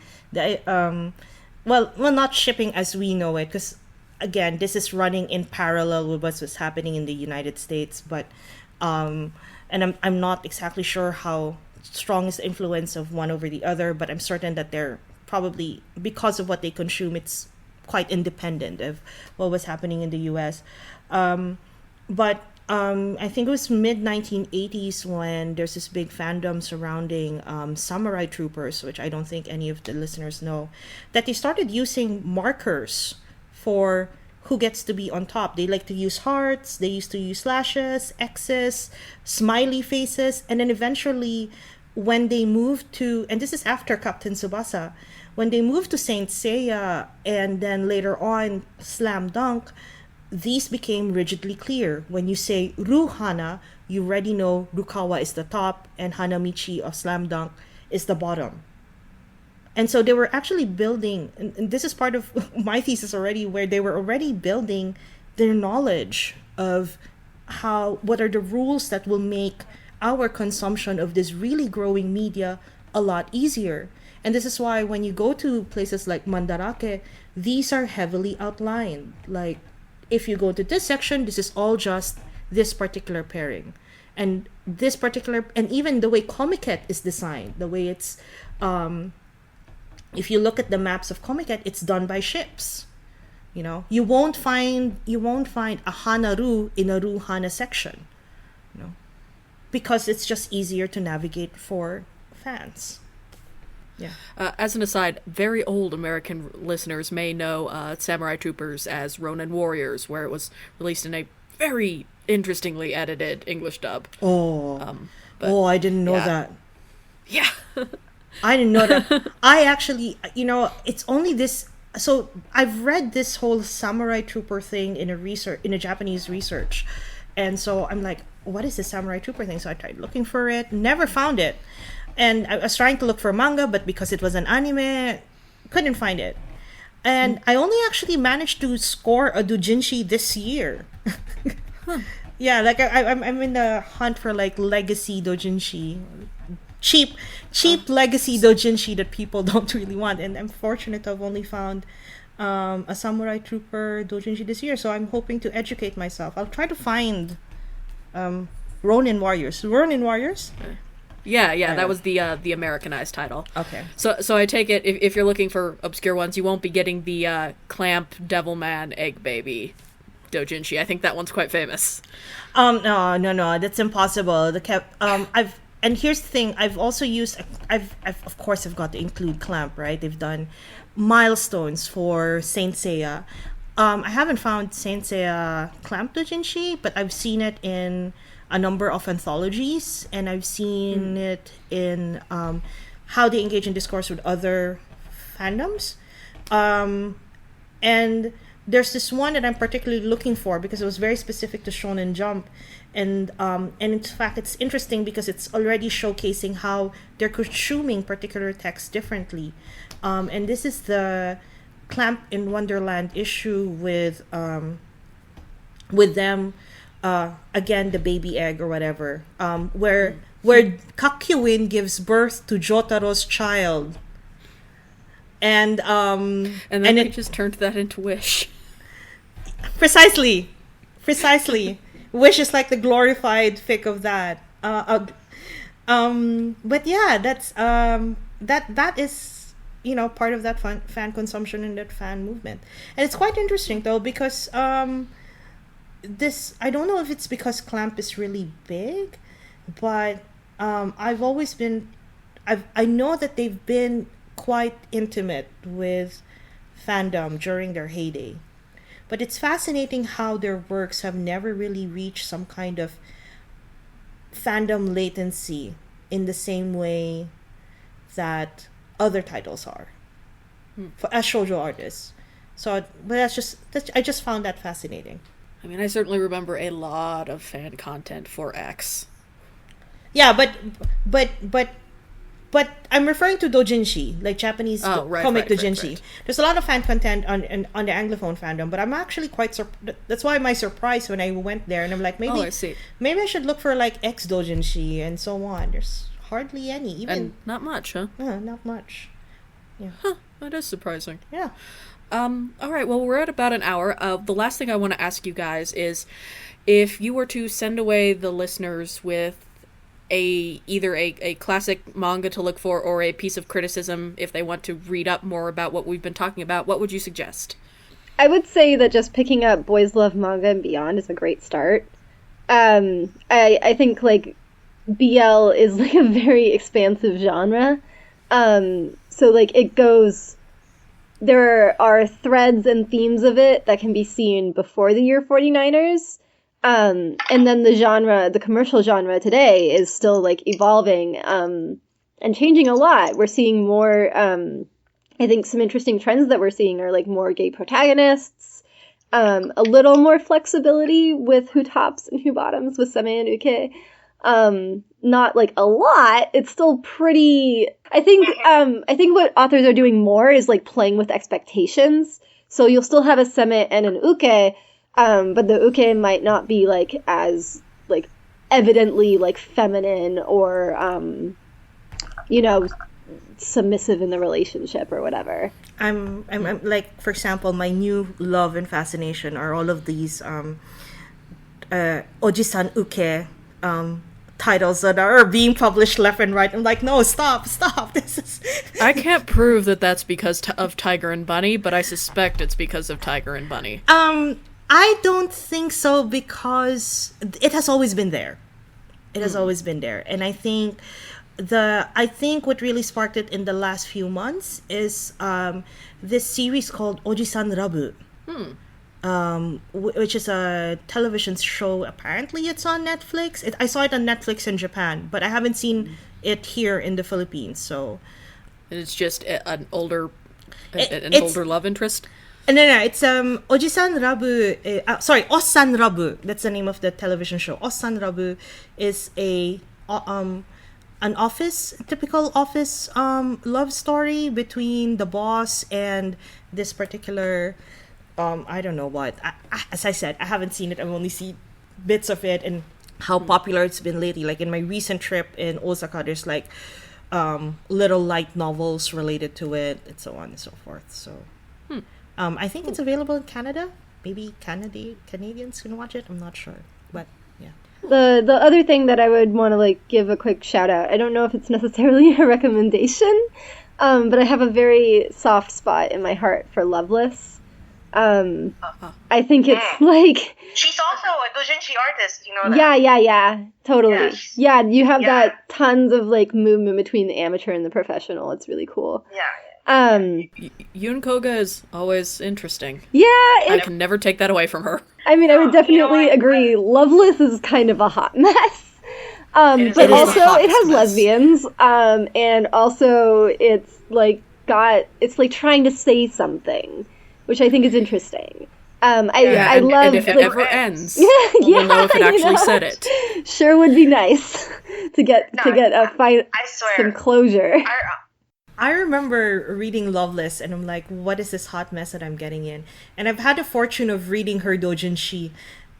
Well, not shipping as we know it, because again, this is running in parallel with what was happening in the United States. But and I'm not exactly sure how strong is the influence of one over the other, but I'm certain that they're probably, because of what they consume, it's quite independent of what was happening in the US. But I think it was mid 1980s when there's this big fandom surrounding samurai troopers, which I don't think any of the listeners know, that they started using markers for who gets to be on top. They like to use hearts, they used to use slashes, X's, smiley faces, and then eventually when they moved to, and this is after Captain Tsubasa, when they moved to Saint Seiya and then later on Slam Dunk, these became rigidly clear. When you say Ru Hana, you already know Rukawa is the top and Hanamichi of Slam Dunk is the bottom. And so they were actually building, and this is part of my thesis already, where they were already building their knowledge of what are the rules that will make our consumption of this really growing media a lot easier. And this is why when you go to places like Mandarake, these are heavily outlined. Like, if you go to this section, this is all just this particular pairing. And this particular, and even the way Comiket is designed, the way it's, if you look at the maps of Comiket, it's done by ships. You know, you won't find a Hanaru in a Ru Hana section, you know, because it's just easier to navigate for fans. Yeah. As an aside, very old American listeners may know Samurai Troopers as Ronin Warriors, where it was released in a very interestingly edited English dub. I didn't know that. Yeah. I didn't know that. I actually, it's only this. So I've read this whole Samurai Trooper thing in a Japanese research. And so I'm like, what is the Samurai Trooper thing? So I tried looking for it, never found it. And I was trying to look for manga, but because it was an anime, couldn't find it. And I only actually managed to score a doujinshi this year. Yeah, like I'm in the hunt for like legacy doujinshi, cheap legacy doujinshi that people don't really want. And I'm fortunate to have only found a Samurai Trooper doujinshi this year. So I'm hoping to educate myself. I'll try to find Ronin Warriors. Ronin Warriors? Yeah, that was the Americanized title. Okay. So I take it, if you're looking for obscure ones, you won't be getting the Clamp, Devilman, Egg Baby doujinshi. I think that one's quite famous. No, that's impossible. And here's the thing, I've also used, I've of course I've got to include Clamp, right? They've done milestones for Saint Seiya. I haven't found Saint Seiya Clamp doujinshi, but I've seen it in a number of anthologies, and I've seen it in how they engage in discourse with other fandoms. And there's this one that I'm particularly looking for because it was very specific to Shonen Jump. And in fact, it's interesting because it's already showcasing how they're consuming particular texts differently. And this is the Clamp in Wonderland issue with them, again, the baby egg or whatever, where Kakyuin gives birth to Jotaro's child. And then they just turned that into Wish. Precisely. Wish is like the glorified fic of that. But yeah, that's that is part of that fan consumption and that fan movement. And it's quite interesting though because this, I don't know if it's because Clamp is really big, but I know that they've been quite intimate with fandom during their heyday. But it's fascinating how their works have never really reached some kind of fandom latency in the same way that other titles are as shoujo artists. So, but I just found that fascinating. I mean, I certainly remember a lot of fan content for X. Yeah, but I'm referring to doujinshi, like Japanese comic doujinshi. Right. There's a lot of fan content on the Anglophone fandom, but I'm actually quite that's why my surprise when I went there, and I'm like, maybe I should look for like X doujinshi and so on. There's hardly any, and not much, huh? Not much. Yeah. Huh, that is surprising. Yeah. All right, well, we're at about an hour. The last thing I want to ask you guys is if you were to send away the listeners with either a classic manga to look for or a piece of criticism if they want to read up more about what we've been talking about, what would you suggest? I would say that just picking up Boys Love Manga and Beyond is a great start. I think like BL is like a very expansive genre. So like it goes, there are threads and themes of it that can be seen before the year 49ers. And then the commercial genre today is still like evolving, and changing a lot. We're seeing more, I think some interesting trends that we're seeing are like more gay protagonists, a little more flexibility with who tops and who bottoms with seme and uke. Not like a lot. It's still pretty, I think what authors are doing more is like playing with expectations. So you'll still have a seme and an uke, but the uke might not be like as like evidently like feminine or, submissive in the relationship or whatever. I'm like, for example, my new love and fascination are all of these Ojisan Uke titles that are being published left and right. I'm like, no, stop. This is. I can't prove that that's because of Tiger and Bunny, but I suspect it's because of Tiger and Bunny. I don't think so, because it has always been there. It has always been there, and I think what really sparked it in the last few months is this series called Ojisan Rabu, which is a television show. Apparently, it's on Netflix. I saw it on Netflix in Japan, but I haven't seen it here in the Philippines. So it's just an older love interest. No, it's Ojisan Rabu. Ossan Rabu. That's the name of the television show. Ossan Rabu is an typical office love story between the boss and this particular, I don't know what. As I said, I haven't seen it. I've only seen bits of it and how popular it's been lately. Like in my recent trip in Osaka, there's like little light novels related to it and so on and so forth. So I think it's available in Canada. Maybe Canadians can watch it. I'm not sure, but yeah. The other thing that I would want to like give a quick shout out, I don't know if it's necessarily a recommendation, but I have a very soft spot in my heart for Loveless. I think it's like, she's also a Doujinshi artist, you know that? Yeah, totally. Yes. Yeah, you have that tons of like movement between the amateur and the professional. It's really cool. Yeah. Yun Koga is always interesting. Yeah, I can never take that away from her. I mean, I would definitely agree. Loveless is kind of a hot mess. But also it has lesbians. And also it's like trying to say something, which I think is interesting. I love, and if it ever ends, we'll know if it actually said it. Sure would be nice to get some closure. I remember reading Loveless, and I'm like, what is this hot mess that I'm getting in? And I've had the fortune of reading her Doujinshi,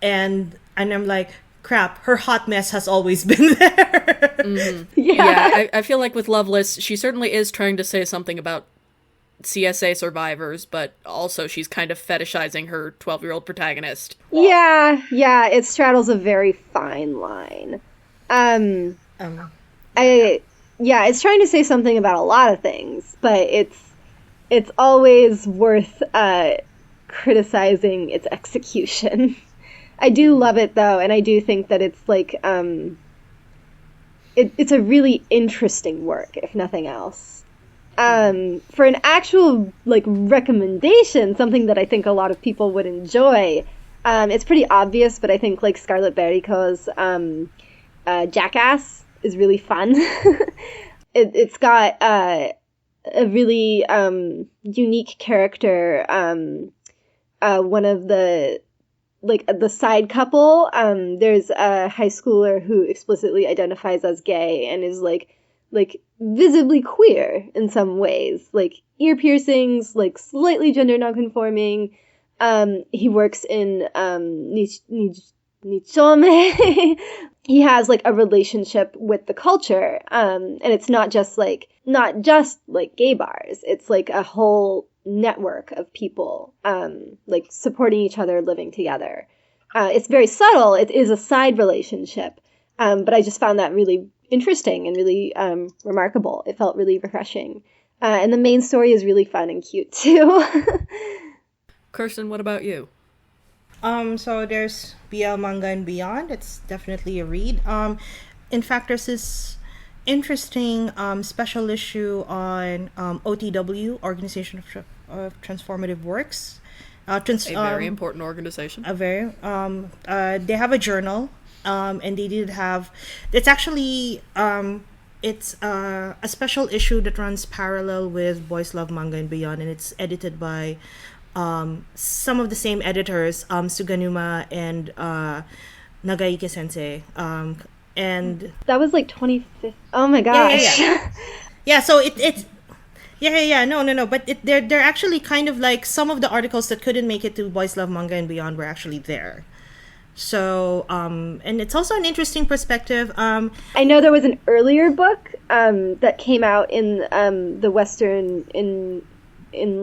and I'm like, crap, her hot mess has always been there. Mm-hmm. Yeah, I feel like with Loveless, she certainly is trying to say something about CSA survivors, but also she's kind of fetishizing her 12-year-old protagonist. Yeah, it straddles a very fine line. It's trying to say something about a lot of things, but it's always worth criticizing its execution. I do love it though, and I do think that it's like it's a really interesting work, if nothing else. For an actual like recommendation, something that I think a lot of people would enjoy, it's pretty obvious, but I think like Scarlett Berico's Jackass is really fun. It's got a really unique character. One of the side couple. There's a high schooler who explicitly identifies as gay and is like visibly queer in some ways, like ear piercings, like slightly gender nonconforming. He works in Nichome. He has like a relationship with the culture, and it's not just like gay bars. It's like a whole network of people like supporting each other, living together. It's very subtle. It is a side relationship, but I just found that really interesting and really remarkable. It felt really refreshing, and the main story is really fun and cute too. Khursten, what about you? So there's BL Manga and Beyond. It's definitely a read. In fact, there's this interesting special issue on OTW, Organization of Transformative Works. A very important organization. They have a journal, and they did have. It's actually it's a special issue that runs parallel with Boys Love Manga and Beyond, and it's edited by some of the same editors, Suganuma and Nagaike Sensei. And that was like 2015. Oh my gosh. Yeah, so it's no, but they're actually kind of like some of the articles that couldn't make it to Boys Love Manga and Beyond were actually there. So and it's also an interesting perspective. I know there was an earlier book that came out in the Western in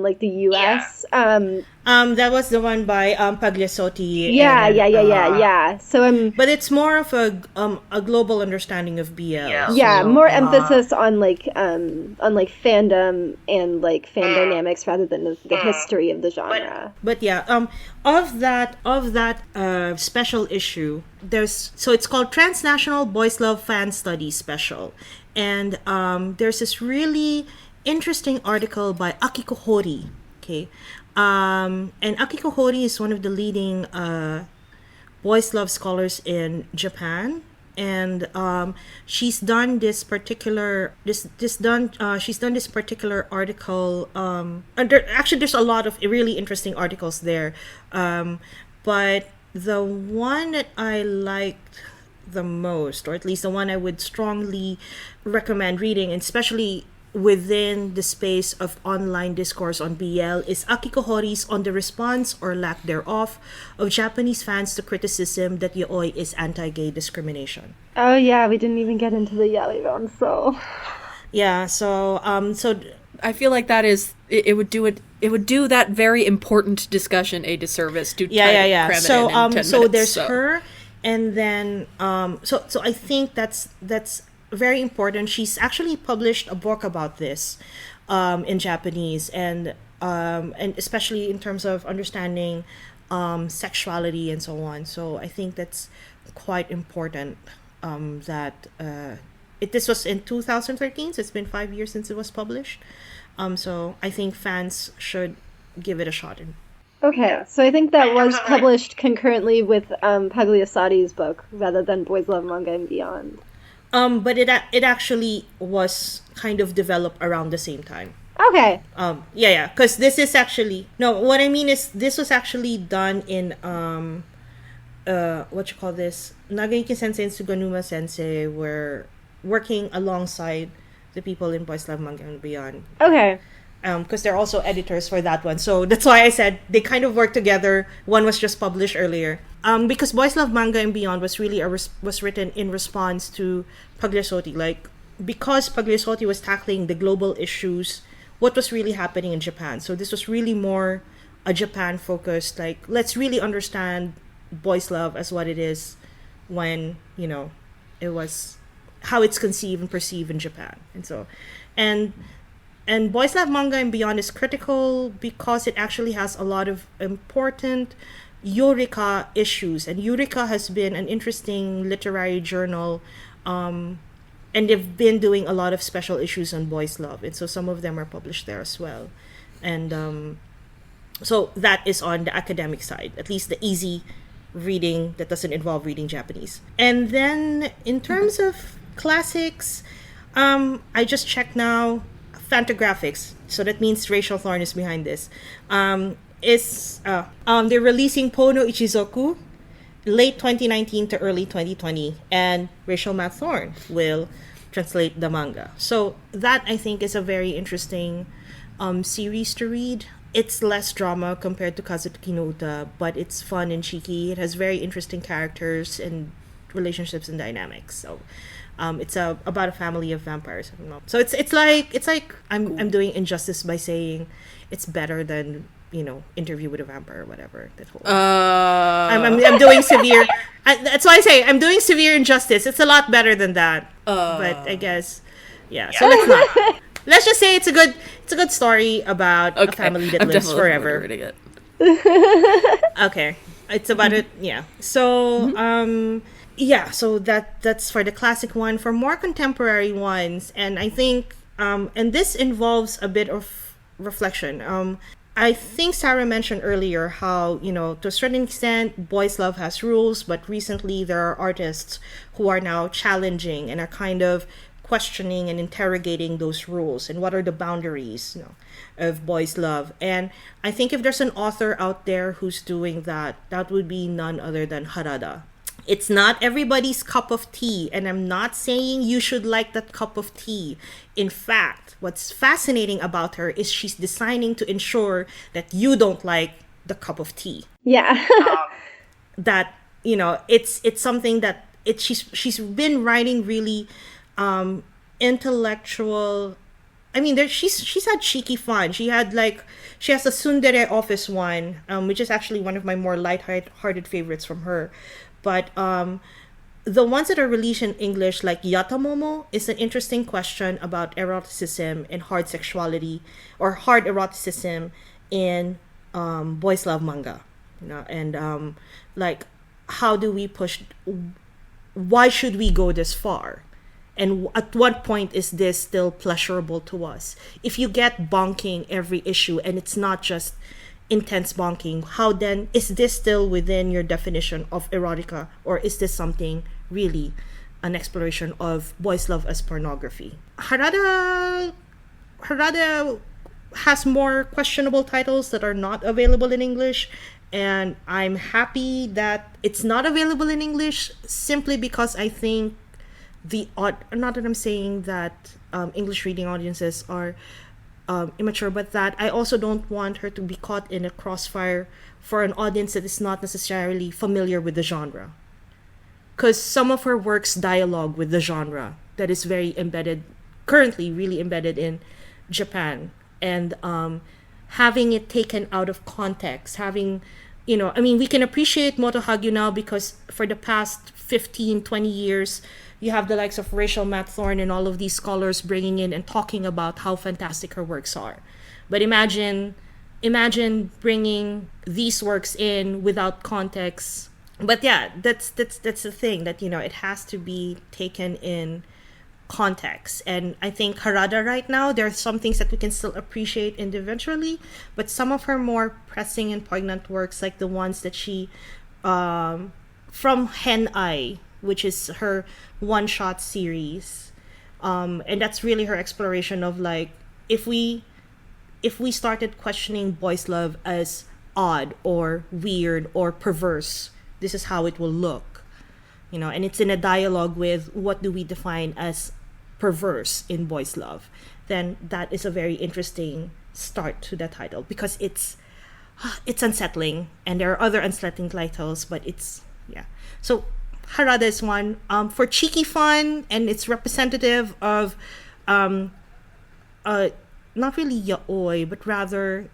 like the US. That was the one by Pagliasotti. Yeah. So but it's more of a global understanding of BL. Yeah, so, more emphasis on like fandom and like fan dynamics rather than the history of the genre. But yeah, of that special issue, it's called Transnational Boys Love Fan Study Special, and there's this really interesting article by Akiko Hori. Okay. And Akiko Hori is one of the leading boys love scholars in Japan, and she's done this particular article. Actually, there's a lot of really interesting articles there, but the one that I liked the most, or at least the one I would strongly recommend reading, and especially within the space of online discourse on BL, is Akiko Hori's On the Response or Lack Thereof of Japanese Fans to Criticism that Yaoi is Anti-Gay Discrimination. Oh yeah, we didn't even get into the yaoi one, so... Yeah, so I feel like that is... It would do that very important discussion a disservice to try to cram it in 10 minutes. So there's her, and then... So I think that's very important. She's actually published a book about this in Japanese, and especially in terms of understanding sexuality and so on. So I think that's quite important. This was in 2013, so it's been 5 years since it was published. So I think fans should give it a shot. Okay, so I think that was published concurrently with Pagliasotti's book rather than Boys Love Manga and Beyond. But it actually was kind of developed around the same time. Okay. Because this is actually... No, what I mean is this was actually done in, Nagaike Sensei and Suganuma Sensei were working alongside the people in Boys Love Manga and Beyond. Okay. Because they're also editors for that one. So that's why I said they kind of work together. One was just published earlier. Because Boys Love Manga and Beyond was really was written in response to Pagliasotti. Like, because Pagliasotti was tackling the global issues, what was really happening in Japan. So this was really more a Japan-focused, like, let's really understand boys love as what it is when, it was how it's conceived and perceived in Japan. And so, and Boys Love Manga and Beyond is critical because it actually has a lot of important Eureka issues. And Eureka has been an interesting literary journal, and they've been doing a lot of special issues on boys love. And so some of them are published there as well. And so that is on the academic side, at least the easy reading that doesn't involve reading Japanese. And then in terms of classics, I just checked now, Fantagraphics, so that means Rachel Thorne is behind this, they're releasing Pono Ichizoku late 2019 to early 2020, and Rachel Matt Thorne will translate the manga. So that, I think, is a very interesting series to read. It's less drama compared to Kazuki no Uta, but it's fun and cheeky. It has very interesting characters and relationships and dynamics. So it's about a family of vampires. I don't know. So it's like I'm doing injustice by saying it's better than Interview with a Vampire or whatever. That whole I'm doing severe. That's why I say I'm doing severe injustice. It's a lot better than that. But I guess So let's not. Let's just say it's a good story about a family that lives forever. Reading it. Okay. It's about it. Yeah. So so that's for the classic one. For more contemporary ones, and I think and this involves a bit of reflection. I think Sarah mentioned earlier how, to a certain extent, boys' love has rules, but recently there are artists who are now challenging and are kind of questioning and interrogating those rules and what are the boundaries, of boys' love. And I think if there's an author out there who's doing that, that would be none other than Harada. It's not everybody's cup of tea, and I'm not saying you should like that cup of tea. In fact, what's fascinating about her is she's designing to ensure that you don't like the cup of tea. Yeah. That, it's something that she's been writing really intellectual. I mean, she's had cheeky fun. She has a tsundere office one, which is actually one of my more light-hearted favorites from her. But the ones that are released in English, like Yatamomo, is an interesting question about eroticism and hard sexuality, or hard eroticism in boys' love manga. And how do we push? Why should we go this far? And at what point is this still pleasurable to us? If you get bonking every issue and it's not just intense bonking, how then is this still within your definition of erotica, or is this something really an exploration of boys' love as pornography? Harada has more questionable titles that are not available in English, and I'm happy that it's not available in English simply because I think not that I'm saying that English reading audiences are immature, but that I also don't want her to be caught in a crossfire for an audience that is not necessarily familiar with the genre. Because some of her works dialogue with the genre that is very embedded, currently really embedded in Japan. And having it taken out of context, we can appreciate Moto Hagio now because for the past 15, 20 years, you have the likes of Rachel Matt Thorne and all of these scholars bringing in and talking about how fantastic her works are. But imagine bringing these works in without context. But yeah, that's the thing, that it has to be taken in context. And I think Harada right now, there are some things that we can still appreciate individually, but some of her more pressing and poignant works, like the ones that she from Hen Ai, which is her one-shot series, and that's really her exploration of if we started questioning boys' love as odd or weird or perverse, this is how it will look, and it's in a dialogue with what do we define as perverse in boys' love. Then that is a very interesting start to the title, because it's unsettling, and there are other unsettling titles, but so Harada is one for cheeky fun, and it's representative of not really yaoi, but rather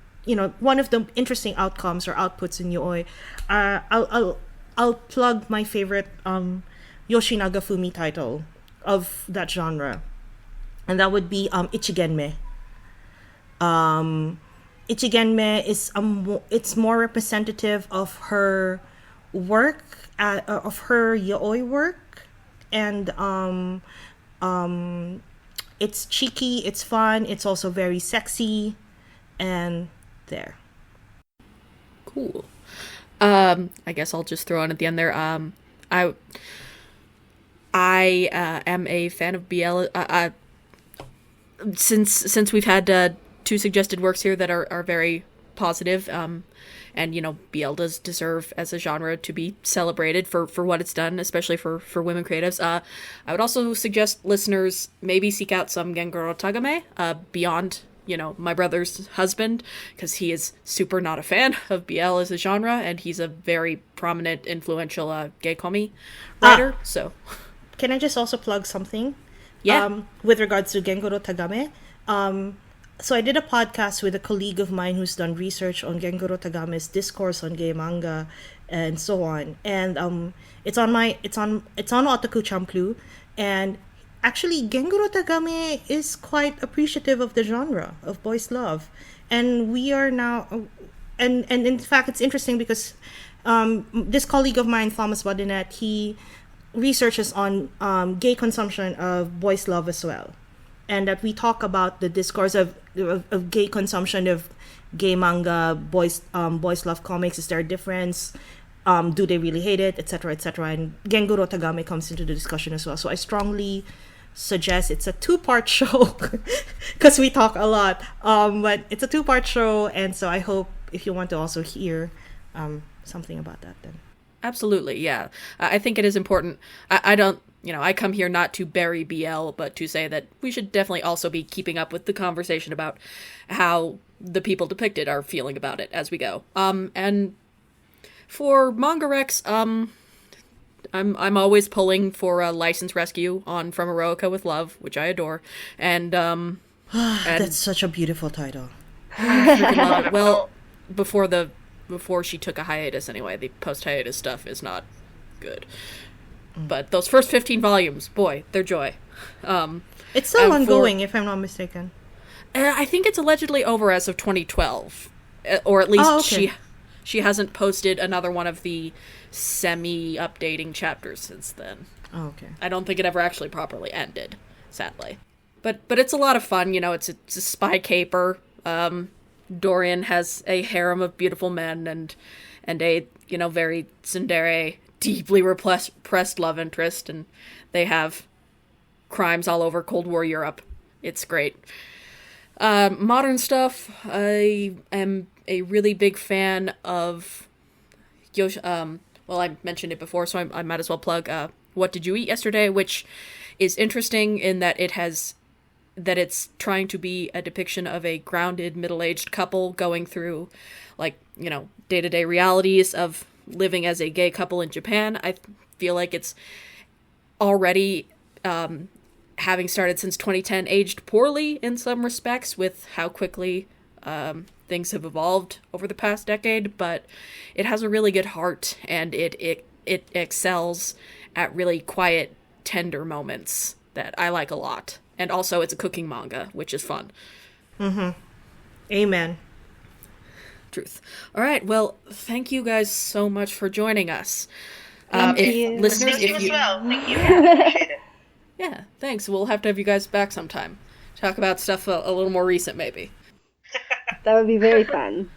one of the interesting outcomes or outputs in yaoi. I'll plug my favorite Yoshinaga Fumi title of that genre, and that would be Ichigenme. Ichigenme is it's more representative of her work, of her yaoi work, and it's cheeky, it's fun, it's also very sexy, and there. Cool. I guess I'll just throw on at the end there. I am a fan of BL. Since we've had two suggested works here that are very positive, and BL does deserve as a genre to be celebrated for what it's done, especially for women creatives. I would also suggest listeners maybe seek out some Gengoro Tagame beyond my brother's husband, because he is super not a fan of BL as a genre, and he's a very prominent, influential gay comi writer. So, can I just also plug something? Yeah. With regards to Gengoro Tagame, so I did a podcast with a colleague of mine who's done research on Gengoro Tagame's discourse on gay manga and so on, and it's on Otaku Champlu, and actually, Gengoro Tagame is quite appreciative of the genre of boys' love. And we are now... And in fact, it's interesting because this colleague of mine, Thomas Badinet, he researches on gay consumption of boys' love as well. And that we talk about the discourse of gay consumption of gay manga, boys love comics. Is there a difference? Do they really hate it, etc., etc.? And Genguro Tagame comes into the discussion as well. So I strongly suggest it's a 2-part show because we talk a lot. But it's a 2-part show, and so I hope if you want to also hear something about that, then. Absolutely, yeah. I think it is important. I don't, I come here not to bury BL, but to say that we should definitely also be keeping up with the conversation about how the people depicted are feeling about it as we go. And for Manga Rex, I'm always pulling for a license rescue on From Eroica with Love, which I adore. And that's such a beautiful title. I freaking love it. Well, before she took a hiatus anyway, the post-hiatus stuff is not good. But those first 15 volumes, boy, they're joy. It's still ongoing, if I'm not mistaken. I think it's allegedly over as of 2012. Or at least she hasn't posted another one of the semi-updating chapters since then. Oh, okay. I don't think it ever actually properly ended, sadly. But it's a lot of fun, it's a spy caper. Dorian has a harem of beautiful men and a, very tsundere, deeply repressed love interest, and they have crimes all over Cold War Europe. It's great. Modern stuff, I am a really big fan of I mentioned it before, so I might as well plug What Did You Eat Yesterday, which is interesting in that it's trying to be a depiction of a grounded middle-aged couple going through, day-to-day realities of living as a gay couple in Japan. I feel like it's already, having started since 2010, aged poorly in some respects with how quickly things have evolved over the past decade, but it has a really good heart, and it excels at really quiet, tender moments that I like a lot. And also, it's a cooking manga, which is fun. Mm-hmm. Amen. Truth. All right. Well, thank you guys so much for joining us. Listeners, thank you as well. Thank you. Appreciate it. Yeah, thanks. We'll have to have you guys back sometime. Talk about stuff a little more recent, maybe. That would be very fun.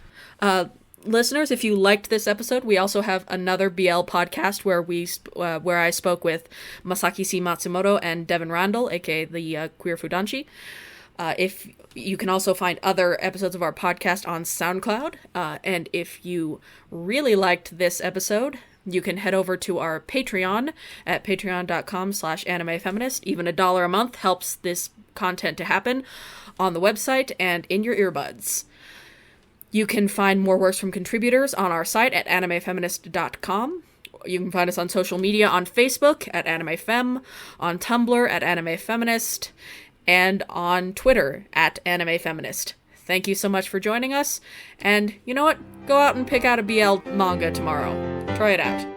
Listeners, if you liked this episode, we also have another BL podcast where I spoke with Masaki Matsumoto and Devin Randall, aka the Queer Fudanshi. If you can also find other episodes of our podcast on SoundCloud, and if you really liked this episode, you can head over to our Patreon at patreon.com/animefeminist. Even $1 a month helps this content to happen on the website and in your earbuds. You can find more works from contributors on our site at animefeminist.com. You can find us on social media on Facebook at AnimeFem, on Tumblr at AnimeFeminist, and on Twitter at AnimeFeminist. Thank you so much for joining us, and you know what? Go out and pick out a BL manga tomorrow. Try it out.